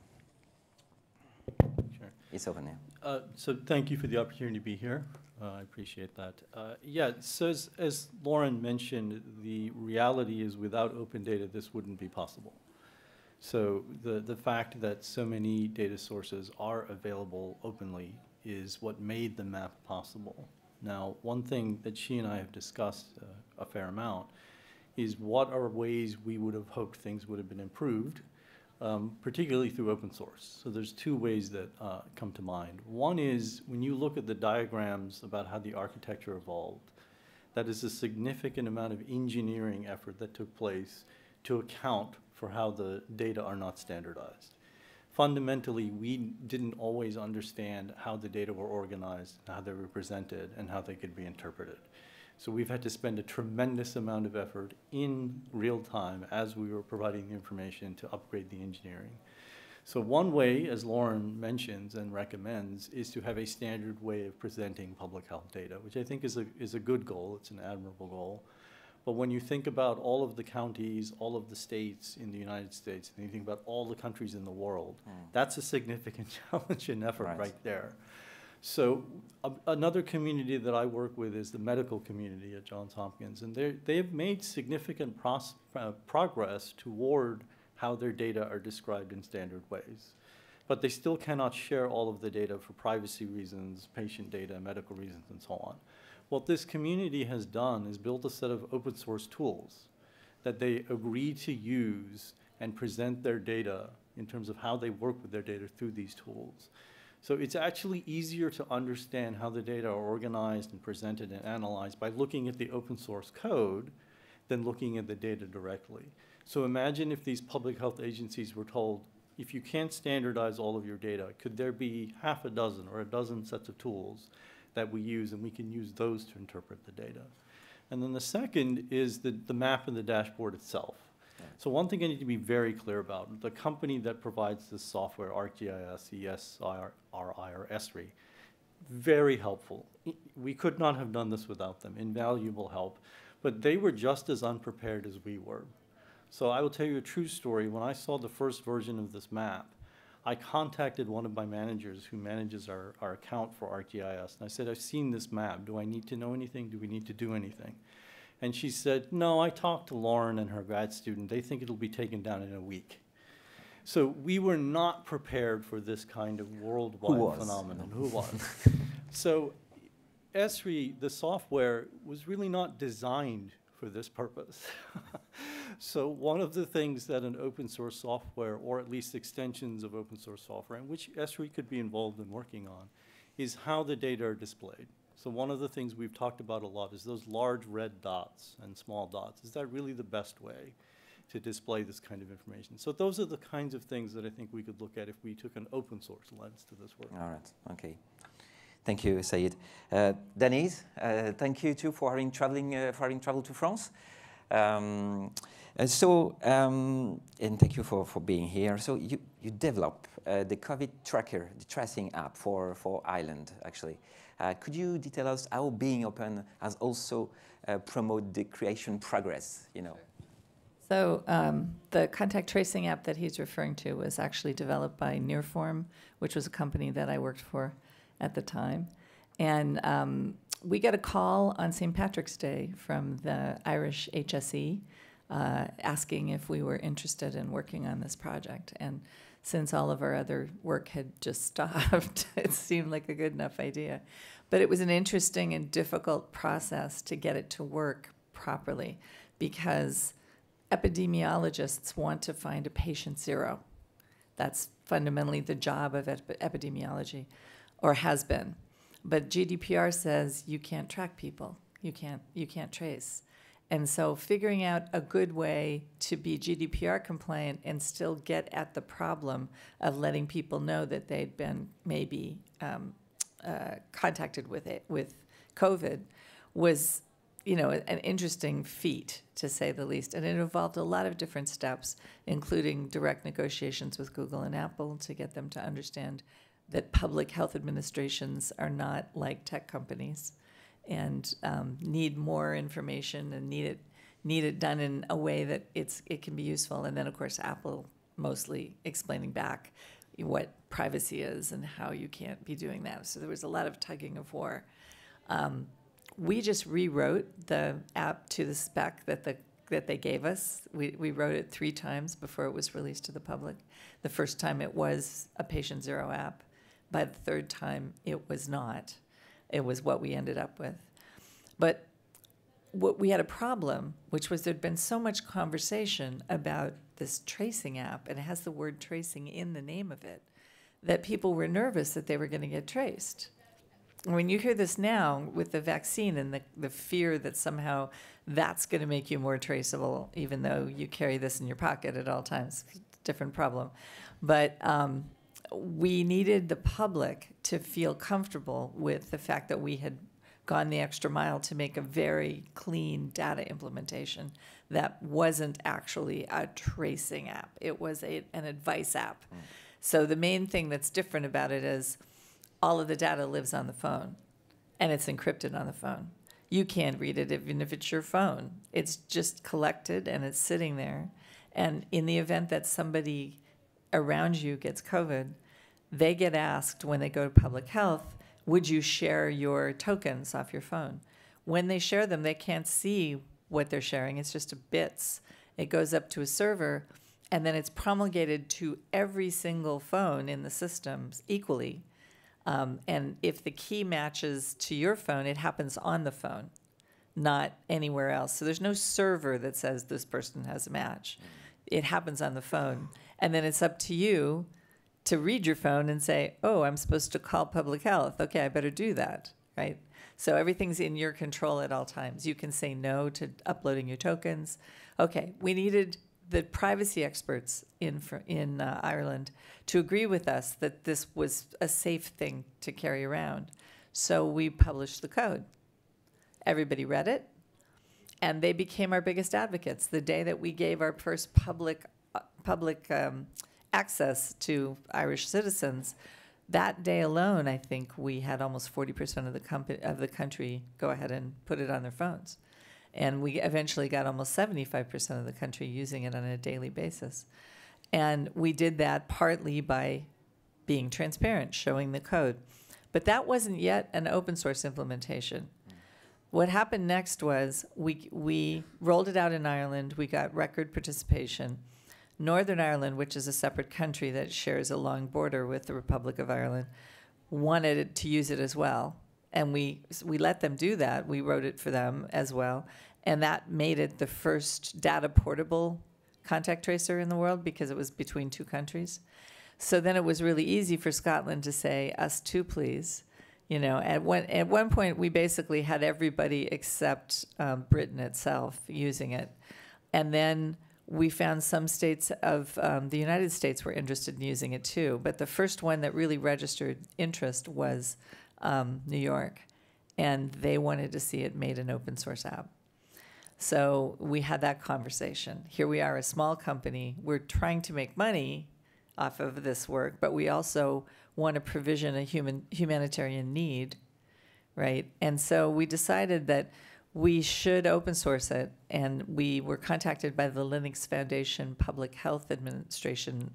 Sure. It's open now. So thank you for the opportunity to be here. I appreciate that. Yeah, so as Lauren mentioned, the reality is without open data, this wouldn't be possible. So the fact that so many data sources are available openly is what made the map possible. Now, one thing that she and I have discussed a fair amount is what are ways we would have hoped things would have been improved, particularly through open source. So there's two ways that come to mind. One is when you look at the diagrams about how the architecture evolved, that is a significant amount of engineering effort that took place to account for how the data are not standardized. Fundamentally, we didn't always understand how the data were organized, how they were presented, and how they could be interpreted. So we've had to spend a tremendous amount of effort in real time as we were providing the information to upgrade the engineering. So one way, as Lauren mentions and recommends, is to have a standard way of presenting public health data, which I think is a good goal. It's an admirable goal. But when you think about all of the counties, all of the states in the United States, and you think about all the countries in the world, that's a significant challenge and effort right there. So another community that I work with is the medical community at Johns Hopkins, and they have made significant progress toward how their data are described in standard ways. But they still cannot share all of the data for privacy reasons, patient data, medical reasons, and so on. What this community has done is built a set of open source tools that they agree to use and present their data in terms of how they work with their data through these tools. So it's actually easier to understand how the data are organized and presented and analyzed by looking at the open source code than looking at the data directly. So imagine if these public health agencies were told, if you can't standardize all of your data, could there be half a dozen or a dozen sets of tools that we use, and we can use those to interpret the data. And then the second is the map and the dashboard itself. Yeah. So one thing I need to be very clear about, the company that provides this software, ArcGIS, ESRI, or Esri, very helpful. We could not have done this without them, invaluable help, but they were just as unprepared as we were. So I will tell you a true story. When I saw the first version of this map, I contacted one of my managers who manages our account for ArcGIS, and I said, I've seen this map. Do I need to know anything? Do we need to do anything? And she said, no, I talked to Lauren and her grad student. They think it'll be taken down in a week. So we were not prepared for this kind of worldwide phenomenon. Who was? So Esri, the software, was really not designed for this purpose. So one of the things that an open source software, or at least extensions of open source software, and which Esri could be involved in working on, is how the data are displayed. So one of the things we've talked about a lot is those large red dots and small dots. Is that really the best way to display this kind of information? So those are the kinds of things that I think we could look at if we took an open source lens to this work. All right, okay. Thank you, Saïd. Denise, thank you too for having traveled to France. And thank you for being here. So you developed the COVID tracker, the tracing app for Ireland, actually. Could you detail us how being open has also promoted the creation progress, So the contact tracing app that he's referring to was actually developed by Nearform, which was a company that I worked for at the time. And we got a call on St. Patrick's Day from the Irish HSE asking if we were interested in working on this project. And since all of our other work had just stopped, it seemed like a good enough idea. But it was an interesting and difficult process to get it to work properly because epidemiologists want to find a patient zero. That's fundamentally the job of epidemiology, or has been. But GDPR says you can't track people. You can't trace. And so figuring out a good way to be GDPR compliant and still get at the problem of letting people know that they'd been maybe contacted with COVID was you know, an interesting feat, to say the least. And it involved a lot of different steps, including direct negotiations with Google and Apple to get them to understand that public health administrations are not like tech companies and need more information and need it done in a way that it can be useful. And then, of course, Apple mostly explaining back what privacy is and how you can't be doing that. So there was a lot of tugging of war. We just rewrote the app to the spec that they gave us. We wrote it 3 times before it was released to the public. The first time it was a patient zero app. By the 3rd time, it was not. It was what we ended up with. But what we had a problem, which was there'd been so much conversation about this tracing app, and it has the word tracing in the name of it, that people were nervous that they were going to get traced. When you hear this now with the vaccine and the fear that somehow that's going to make you more traceable, even though you carry this in your pocket at all times, different problem. But we needed the public to feel comfortable with the fact that we had gone the extra mile to make a very clean data implementation that wasn't actually a tracing app. It was an advice app. So the main thing that's different about it is all of the data lives on the phone, and it's encrypted on the phone. You can't read it even if it's your phone. It's just collected, and it's sitting there. And in the event that somebody around you gets COVID, they get asked when they go to public health, would you share your tokens off your phone? When they share them, they can't see what they're sharing. It's just bits. It goes up to a server, and then it's promulgated to every single phone in the systems equally. And if the key matches to your phone, it happens on the phone, not anywhere else. So there's no server that says this person has a match. It happens on the phone. And then it's up to you to read your phone and say, oh, I'm supposed to call public health. Okay, I better do that, right? So everything's in your control at all times. You can say no to uploading your tokens. Okay, we needed the privacy experts in Ireland to agree with us that this was a safe thing to carry around. So we published the code. Everybody read it, and they became our biggest advocates. The day that we gave our first public access to Irish citizens, that day alone, I think we had almost 40% of the country go ahead and put it on their phones. And we eventually got almost 75% of the country using it on a daily basis. And we did that partly by being transparent, showing the code. But that wasn't yet an open source implementation. What happened next was we rolled it out in Ireland. We got record participation. Northern Ireland, which is a separate country that shares a long border with the Republic of Ireland, wanted to use it as well. And we let them do that. We wrote it for them as well. And that made it the first data portable contact tracer in the world because it was between 2 countries. So then it was really easy for Scotland to say, us too, please. You know, at one point, we basically had everybody except Britain itself using it. And then we found some states of the United States were interested in using it too. But the first one that really registered interest was New York, and they wanted to see it made an open source app. So we had that conversation. Here we are, a small company. We're trying to make money off of this work, but we also want to provision a humanitarian need, right? And so we decided that we should open source it, and we were contacted by the Linux Foundation Public Health Administration.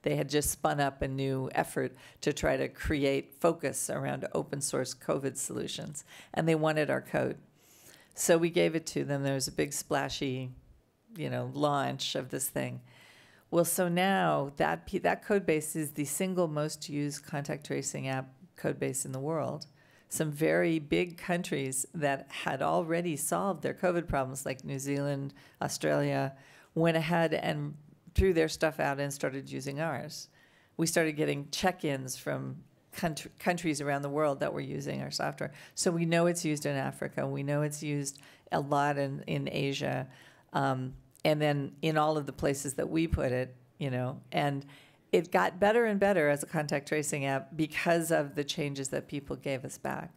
They had just spun up a new effort to try to create focus around open source COVID solutions, and they wanted our code. So we gave it to them. There was a big splashy, launch of this thing. Well, so now that code base is the single most used contact tracing app code base in the world. Some very big countries that had already solved their COVID problems, like New Zealand, Australia, went ahead and threw their stuff out and started using ours. We started getting check-ins from countries around the world that were using our software. So we know it's used in Africa. We know it's used a lot in Asia. And then in all of the places that we put it, and it got better and better as a contact tracing app because of the changes that people gave us back.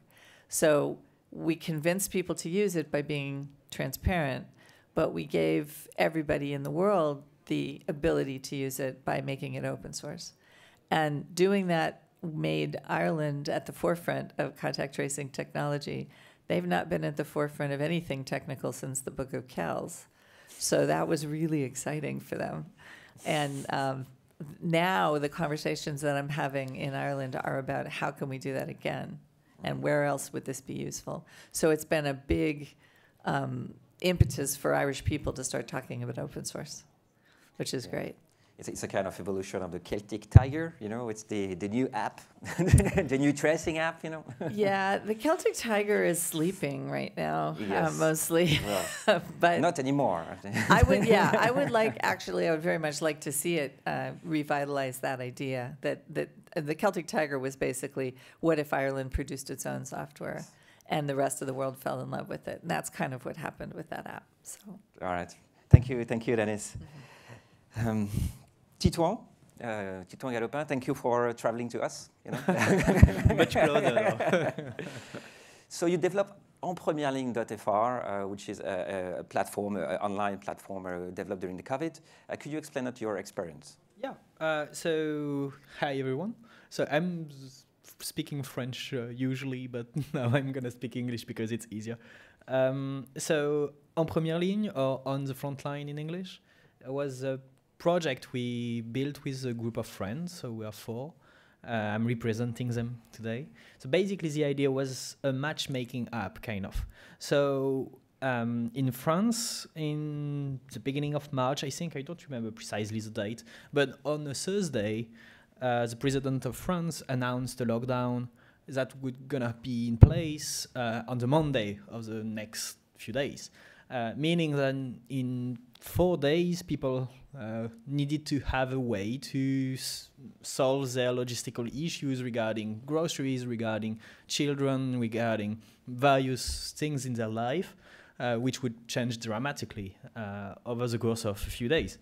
So we convinced people to use it by being transparent, but we gave everybody in the world the ability to use it by making it open source. And doing that made Ireland at the forefront of contact tracing technology. They've not been at the forefront of anything technical since the Book of Kells. So that was really exciting for them. And now the conversations that I'm having in Ireland are about how can we do that again? And where else would this be useful? So it's been a big impetus for Irish people to start talking about open source, which is great. It's a kind of evolution of the Celtic Tiger, you know, it's the new app, the new tracing app, you know. Yeah, the Celtic Tiger is sleeping right now, Yes. Mostly. Well, but not anymore. I would very much like to see it revitalize that idea that the Celtic Tiger was basically, what if Ireland produced its own software and the rest of the world fell in love with it? And that's kind of what happened with that app. So. All right. Thank you, Dennis. Titouan Galopin, thank you for traveling to us. You know? Much closer. So you developed enpremiereligne.fr, which is a platform, an online platform developed during the COVID. Could you explain that your experience? Yeah. So hi everyone. So I'm speaking French usually, but now I'm gonna speak English because it's easier. So En Première Ligne, or On the Front Line in English, was a project we built with a group of friends, so we are 4. I'm representing them today. So basically the idea was a matchmaking app, kind of. So in France, in the beginning of March, I think, I don't remember precisely the date, but on a Thursday, the president of France announced a lockdown that would gonna be in place on the Monday of the next few days. Meaning that in 4 days, people needed to have a way to solve their logistical issues regarding groceries, regarding children, regarding various things in their life, which would change dramatically over the course of a few days.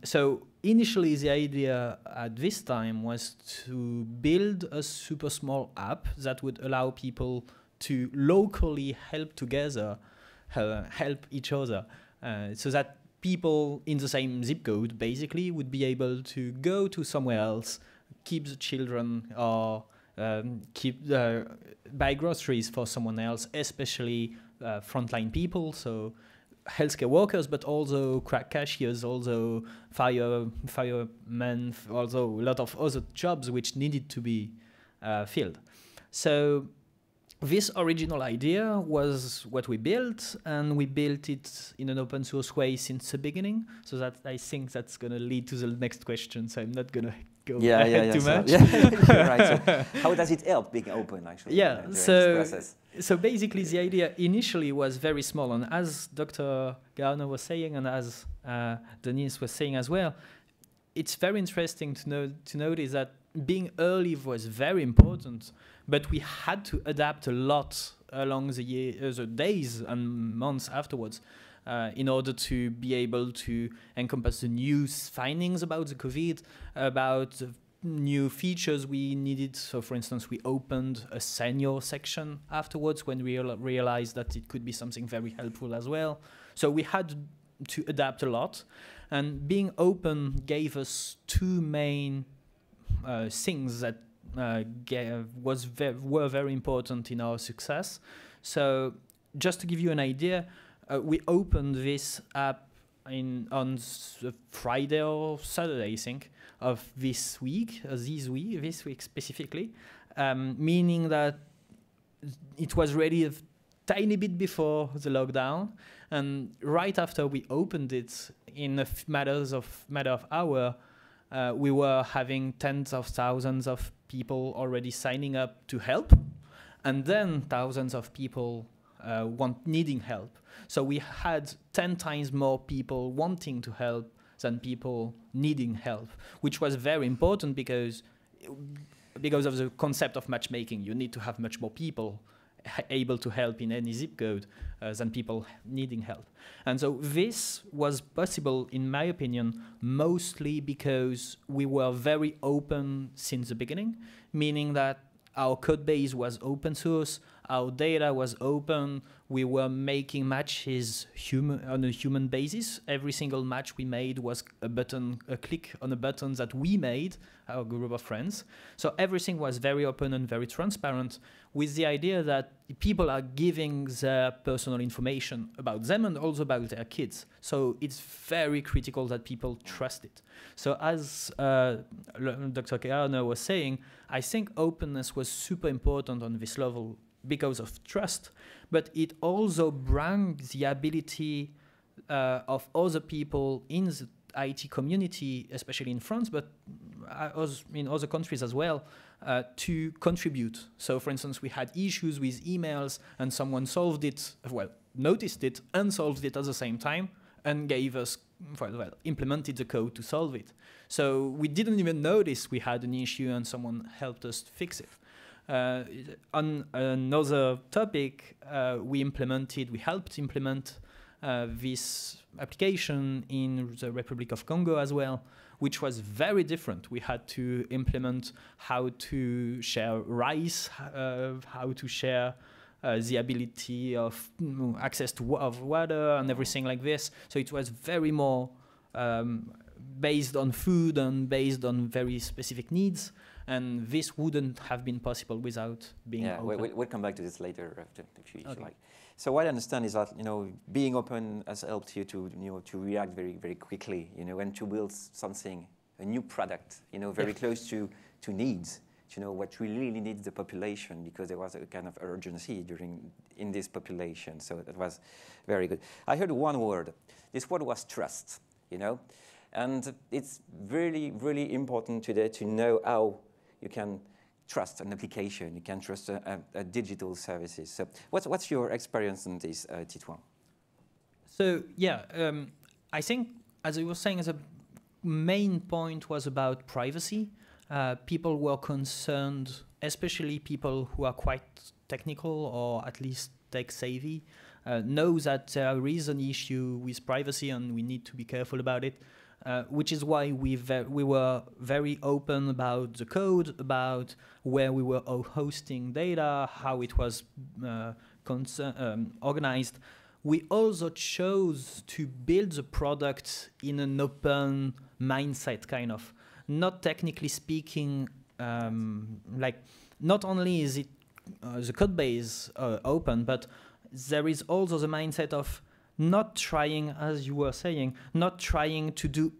So initially, the idea at this time was to build a super small app that would allow people to locally help together, help each other, so that people in the same zip code basically would be able to go to somewhere else, keep the children, or buy groceries for someone else, especially frontline people, so healthcare workers, but also cashiers, also firemen, also a lot of other jobs which needed to be filled. So this original idea was what we built, and we built it in an open source way since the beginning. So that I think that's going to lead to the next question. So I'm not going to go ahead too much. Right. So how does it help being open, actually? Yeah. During this process? So basically, the idea initially was very small, and as Dr. Garner was saying, and as Denise was saying as well, it's very interesting to notice that being early was very important, but we had to adapt a lot along the days and months afterwards in order to be able to encompass the new findings about the COVID, about the new features we needed. So, for instance, we opened a senior section afterwards when we realized that it could be something very helpful as well. So we had to adapt a lot, and being open gave us 2 main things that were very important in our success. So just to give you an idea, we opened this app on Friday or Saturday, I think, of this week specifically, meaning that it was ready a tiny bit before the lockdown, and right after we opened it, in a matter of hour, we were having tens of thousands of people already signing up to help, and then thousands of people needing help. So we had 10 times more people wanting to help than people needing help, which was very important because of the concept of matchmaking. You need to have much more people able to help in any zip code than people needing help. And so this was possible, in my opinion, mostly because we were very open since the beginning, meaning that our code base was open source, Our data was open. We were making matches on a human basis. Every single match we made was a click on a button that we made, our group of friends. So everything was very open and very transparent, with the idea that people are giving their personal information about them and also about their kids. So it's very critical that people trust it. So as Dr. Kearner was saying, I think openness was super important on this level because of trust, but it also brings the ability of other people in the IT community, especially in France, but in other countries as well, to contribute. So, for instance, we had issues with emails and someone solved it, well, noticed it and solved it at the same time and gave us, well, implemented the code to solve it. So we didn't even notice we had an issue and someone helped us fix it. On another topic, we helped implement this application in the Republic of Congo as well, which was very different. We had to implement how to share rice, how to share the ability of access to water and everything like this. So it was very more based on food and based on very specific needs. And this wouldn't have been possible without being open. We'll come back to this later if you like. So what I understand is that being open has helped you to react very, very quickly, and to build something, a new product, very close to needs, what really needs the population, because there was a kind of urgency in this population. So that was very good. I heard one word. This word was trust, and it's really, really important today to know how you can trust an application, you can trust a digital services. So what's your experience in this, Titouan? So yeah, I think, as I was saying, the main point was about privacy. People were concerned, especially people who are quite technical or at least tech savvy, know that there is an issue with privacy and we need to be careful about it. Which is why we were very open about the code, about where we were hosting data, how it was organized. We also chose to build the product in an open mindset, kind of. Not technically speaking, not only is it the code base open, but there is also the mindset of not trying, as you were saying, not trying to do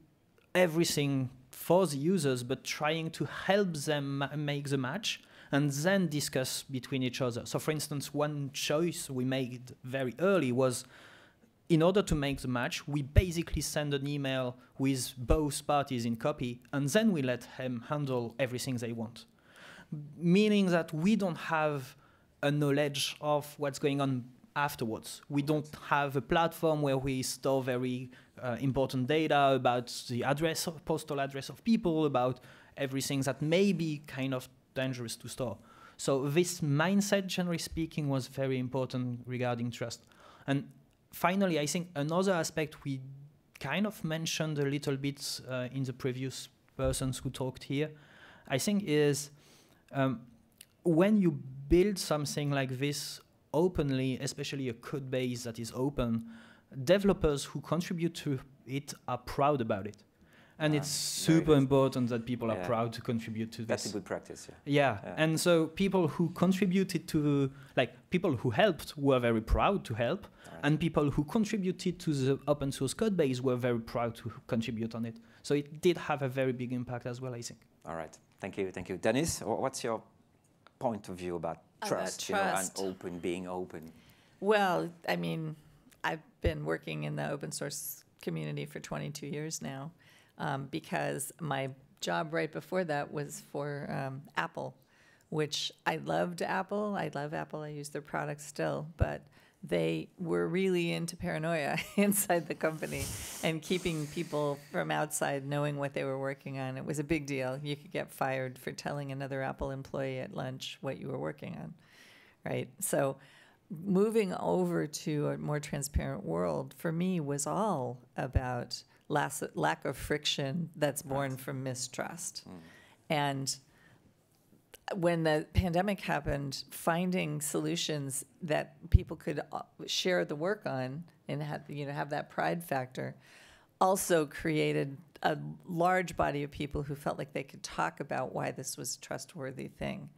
everything for the users, but trying to help them make the match and then discuss between each other. So for instance, one choice we made very early was, in order to make the match, we basically send an email with both parties in copy, and then we let them handle everything they want. Meaning that we don't have a knowledge of what's going on afterwards. We don't have a platform where we store very important data about the postal address of people, about everything that may be kind of dangerous to store. So this mindset, generally speaking, was very important regarding trust. And finally, I think another aspect we kind of mentioned a little bit in the previous persons who talked here, I think is when you build something like this openly, especially a code base that is open, developers who contribute to it are proud about it. And it's super important that people are proud to contribute to this. That's a good practice, yeah. And so people who contributed to, people who helped were very proud to help, and people who contributed to the open source code base were very proud to contribute on it. So it did have a very big impact as well, I think. All right, thank you. Dennis, what's your point of view about trust, and being open? Well, I mean, I've been working in the open source community for 22 years now, because my job right before that was for Apple, which I loved Apple. I love Apple. I use their products still, but they were really into paranoia inside the company and keeping people from outside knowing what they were working on. It was a big deal. You could get fired for telling another Apple employee at lunch what you were working on, right? So moving over to a more transparent world for me was all about lack of friction that's born from mistrust. And when the pandemic happened, finding solutions that people could share the work on and have that pride factor also created a large body of people who felt like they could talk about why this was a trustworthy thing.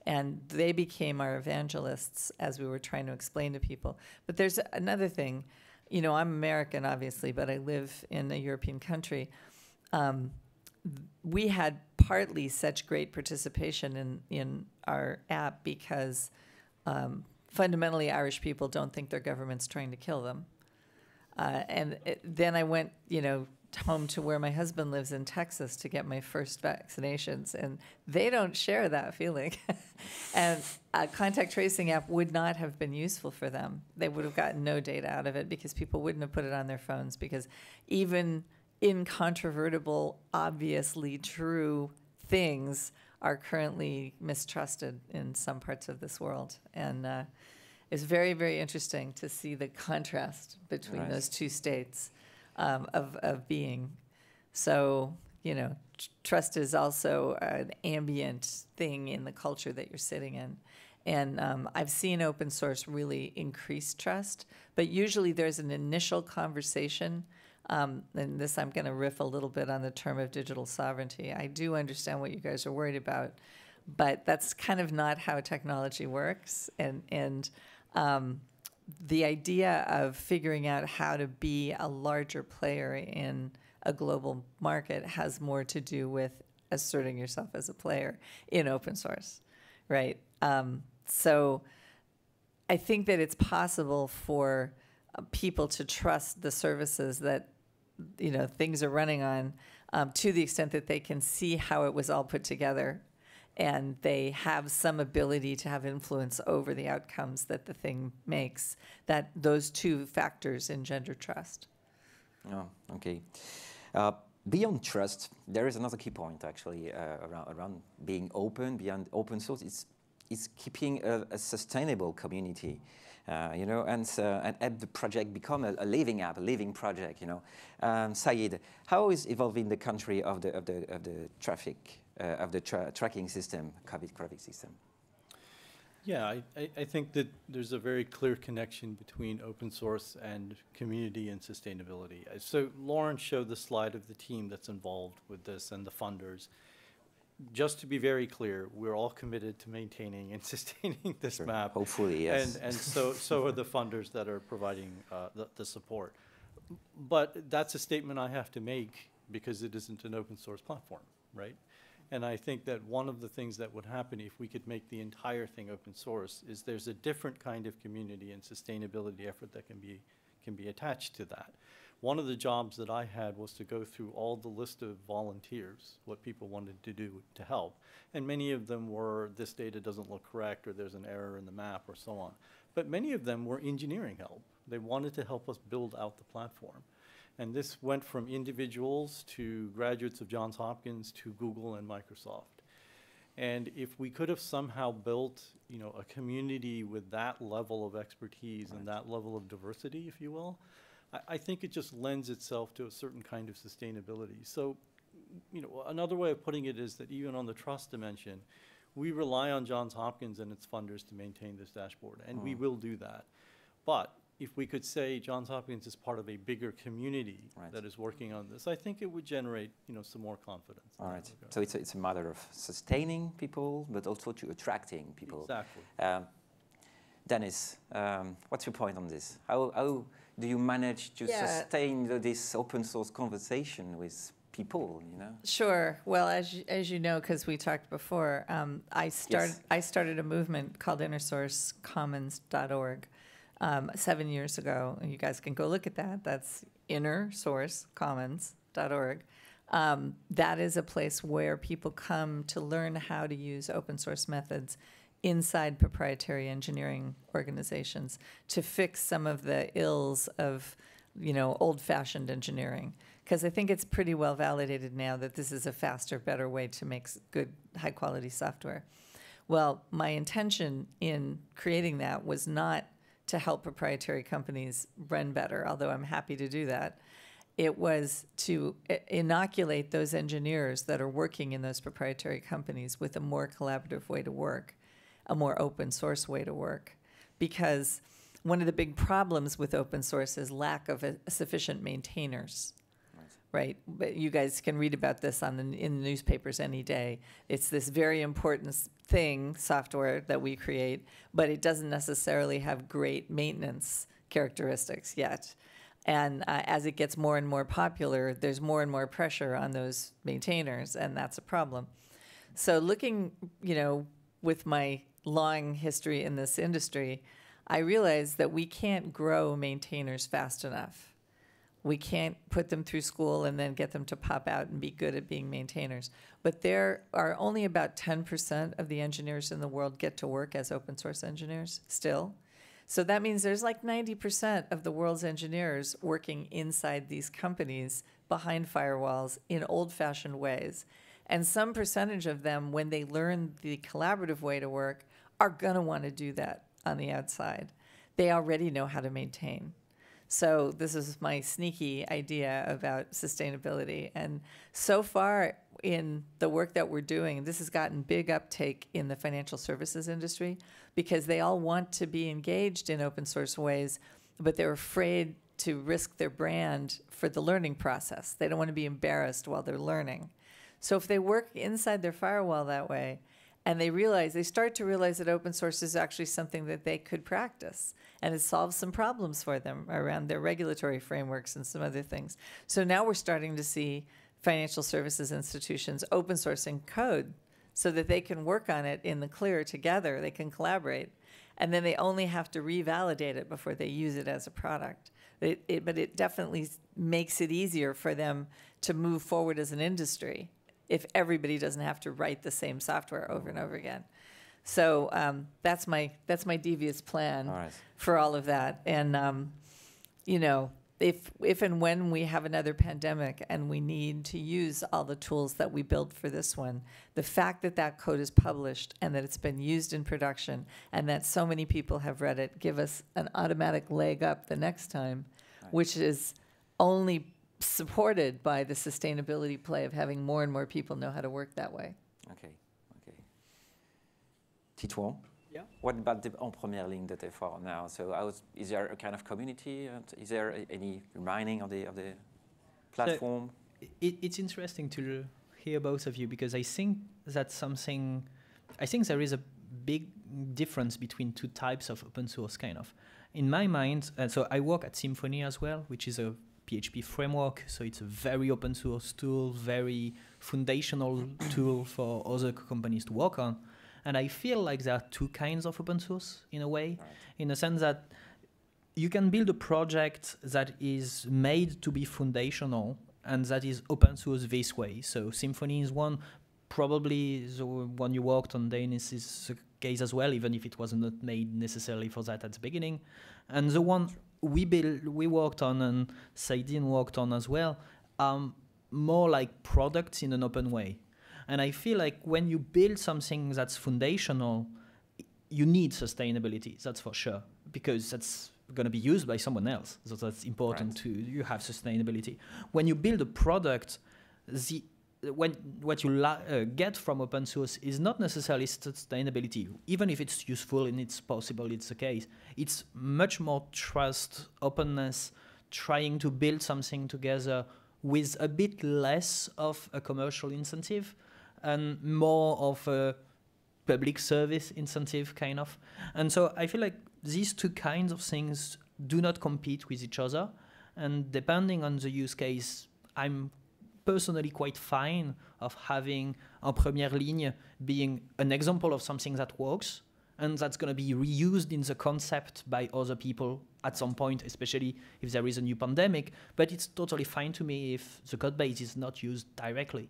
And they became our evangelists as we were trying to explain to people. But there's another thing. I'm American, obviously, but I live in a European country. We had partly such great participation in our app because fundamentally Irish people don't think their government's trying to kill them. Then I went, home to where my husband lives in Texas to get my first vaccinations, and they don't share that feeling. And a contact tracing app would not have been useful for them. They would have gotten no data out of it because people wouldn't have put it on their phones, because even incontrovertible, obviously true things are currently mistrusted in some parts of this world. And it's very, very interesting to see the contrast between those two states of being. So, trust is also an ambient thing in the culture that you're sitting in. And I've seen open source really increase trust, but usually there's an initial conversation. And this, I'm going to riff a little bit on the term of digital sovereignty. I do understand what you guys are worried about, but that's kind of not how technology works. And the idea of figuring out how to be a larger player in a global market has more to do with asserting yourself as a player in open source, right? So I think that it's possible for people to trust the services that things are running on to the extent that they can see how it was all put together, and they have some ability to have influence over the outcomes that the thing makes. That those two factors engender trust. Oh, okay. Beyond trust, there is another key point actually around being open. Beyond open source, it's keeping a sustainable community. And the project become a living app, a living project. Saeed, how is evolving the country of the traffic of the tracking system, COVID traffic system? Yeah, I think that there's a very clear connection between open source and community and sustainability. So Lauren showed the slide of the team that's involved with this and the funders. Just to be very clear, we're all committed to maintaining and sustaining this map. Hopefully, yes. And so are the funders that are providing the support. But that's a statement I have to make because it isn't an open source platform, right? And I think that one of the things that would happen if we could make the entire thing open source is there's a different kind of community and sustainability effort that can be attached to that. One of the jobs that I had was to go through all the list of volunteers, what people wanted to do to help. And many of them were, this data doesn't look correct, or there's an error in the map, or so on. But many of them were engineering help. They wanted to help us build out the platform. And this went from individuals to graduates of Johns Hopkins to Google and Microsoft. And if we could have somehow built, a community with that level of expertise and that level of diversity, if you will, I think it just lends itself to a certain kind of sustainability. So, another way of putting it is that even on the trust dimension, we rely on Johns Hopkins and its funders to maintain this dashboard, and we will do that. But if we could say Johns Hopkins is part of a bigger community that is working on this, I think it would generate, some more confidence. All right. So it's a matter of sustaining people, but also to attracting people. Exactly. Dennis, what's your point on this? How do you manage to sustain this open source conversation with people? Sure. Well, as you know, because we talked before, I started a movement called InnerSourceCommons.org 7 years ago. And you guys can go look at that. That's InnerSourceCommons.org. That is a place where people come to learn how to use open source methods inside proprietary engineering organizations to fix some of the ills of, old-fashioned engineering. Because I think it's pretty well validated now that this is a faster, better way to make good, high-quality software. Well, my intention in creating that was not to help proprietary companies run better, although I'm happy to do that. It was to inoculate those engineers that are working in those proprietary companies with a more collaborative way to work, a more open source way to work. Because one of the big problems with open source is lack of sufficient maintainers. Right, but you guys can read about this in the newspapers any day. It's this very important thing, software that we create, but it doesn't necessarily have great maintenance characteristics yet. And as it gets more and more popular, there's more and more pressure on those maintainers, and that's a problem. So looking, with my long history in this industry, I realized that we can't grow maintainers fast enough. We can't put them through school and then get them to pop out and be good at being maintainers. But there are only about 10% of the engineers in the world get to work as open source engineers still. So that means there's like 90% of the world's engineers working inside these companies behind firewalls in old-fashioned ways. And some percentage of them, when they learn the collaborative way to work, are going to want to do that on the outside. They already know how to maintain. So this is my sneaky idea about sustainability. And so far in the work that we're doing, this has gotten big uptake in the financial services industry because they all want to be engaged in open source ways, but they're afraid to risk their brand for the learning process. They don't want to be embarrassed while they're learning. So if they work inside their firewall that way, and they start to realize that open source is actually something that they could practice, and it solves some problems for them around their regulatory frameworks and some other things. So now we're starting to see financial services institutions open sourcing code so that they can work on it in the clear together, they can collaborate, and then they only have to revalidate it before they use it as a product. But it definitely makes it easier for them to move forward as an industry if everybody doesn't have to write the same software over and over again. So that's my devious plan for all of that. And if and when we have another pandemic and we need to use all the tools that we built for this one, the fact that that code is published and that it's been used in production and that so many people have read it give us an automatic leg up the next time, which is only supported by the sustainability play of having more and more people know how to work that way. Okay. Titouan? Yeah. What about the en première ligne that effort now? So is there a kind of community? Is there any reminding of the platform? So it's interesting to hear both of you because I think there is a big difference between two types of open source kind of. In my mind, so I work at Symfony as well, which is a PHP framework, so it's a very open source tool, very foundational tool for other companies to work on. And I feel like there are two kinds of open source in a way, in the sense that you can build a project that is made to be foundational and that is open source this way. So Symfony is one, probably the one you worked on, Dennis, is the case as well, even if it was not made necessarily for that at the beginning. And the one we worked on and Saidin worked on as well, more like products in an open way. And I feel like when you build something that's foundational, you need sustainability, that's for sure, because that's going to be used by someone else. So that's important you have sustainability. When you build a product, what you get from open source is not necessarily sustainability, even if it's useful and it's possible, it's the case. It's much more trust, openness, trying to build something together with a bit less of a commercial incentive and more of a public service incentive kind of. And so I feel like these two kinds of things do not compete with each other. And depending on the use case, I'm personally quite fine of having en première ligne being an example of something that works and that's going to be reused in the concept by other people at some point, especially if there is a new pandemic. But it's totally fine to me if the code base is not used directly.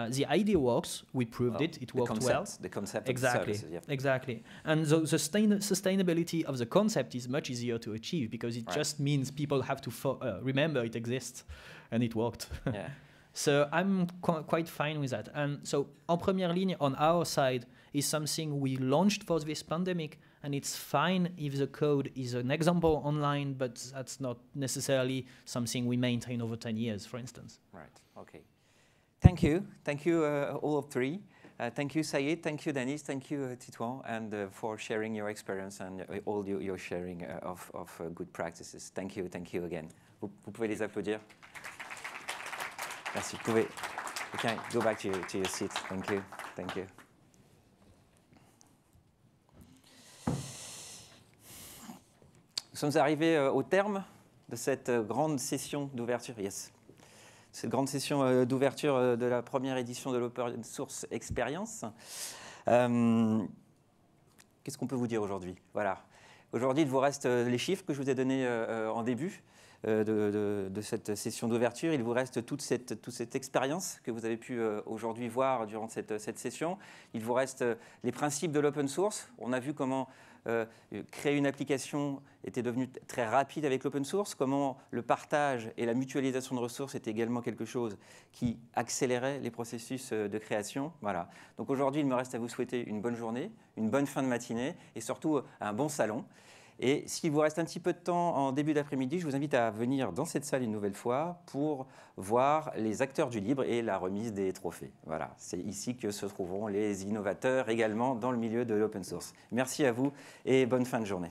The idea works. We proved it worked well. The concept exactly, of the services, exactly. And the sustainability of the concept is much easier to achieve because it just means people have to remember it exists and it worked. Yeah. So I'm quite fine with that. And so en première ligne on our side is something we launched for this pandemic and it's fine if the code is an example online, but that's not necessarily something we maintain over 10 years, for instance. Right, okay. Thank you all of three. Thank you Saïd, thank you Denis, thank you Titouan, and for sharing your experience and all your sharing of good practices. Thank you again. Vous pouvez les applaudir. Merci. Vous pouvez. You can go back to your seat. Thank you. Nous sommes arrivés au terme de cette grande session d'ouverture. Yes. Cette grande session d'ouverture de la première édition de l'Open Source Experience. Qu'est-ce qu'on peut vous dire aujourd'hui? Voilà. Aujourd'hui, il vous reste les chiffres que je vous ai donnés en début de cette session d'ouverture. Il vous reste toute cette expérience que vous avez pu aujourd'hui voir durant cette session. Il vous reste les principes de l'open source. On a vu comment créer une application était devenu très rapide avec l'open source, comment le partage et la mutualisation de ressources était également quelque chose qui accélérait les processus de création. Voilà. Donc aujourd'hui, il me reste à vous souhaiter une bonne journée, une bonne fin de matinée et surtout un bon salon. Et s'il vous reste un petit peu de temps en début d'après-midi, je vous invite à venir dans cette salle une nouvelle fois pour voir les acteurs du libre et la remise des trophées. Voilà, c'est ici que se trouveront les innovateurs également dans le milieu de l'open source. Merci à vous et bonne fin de journée.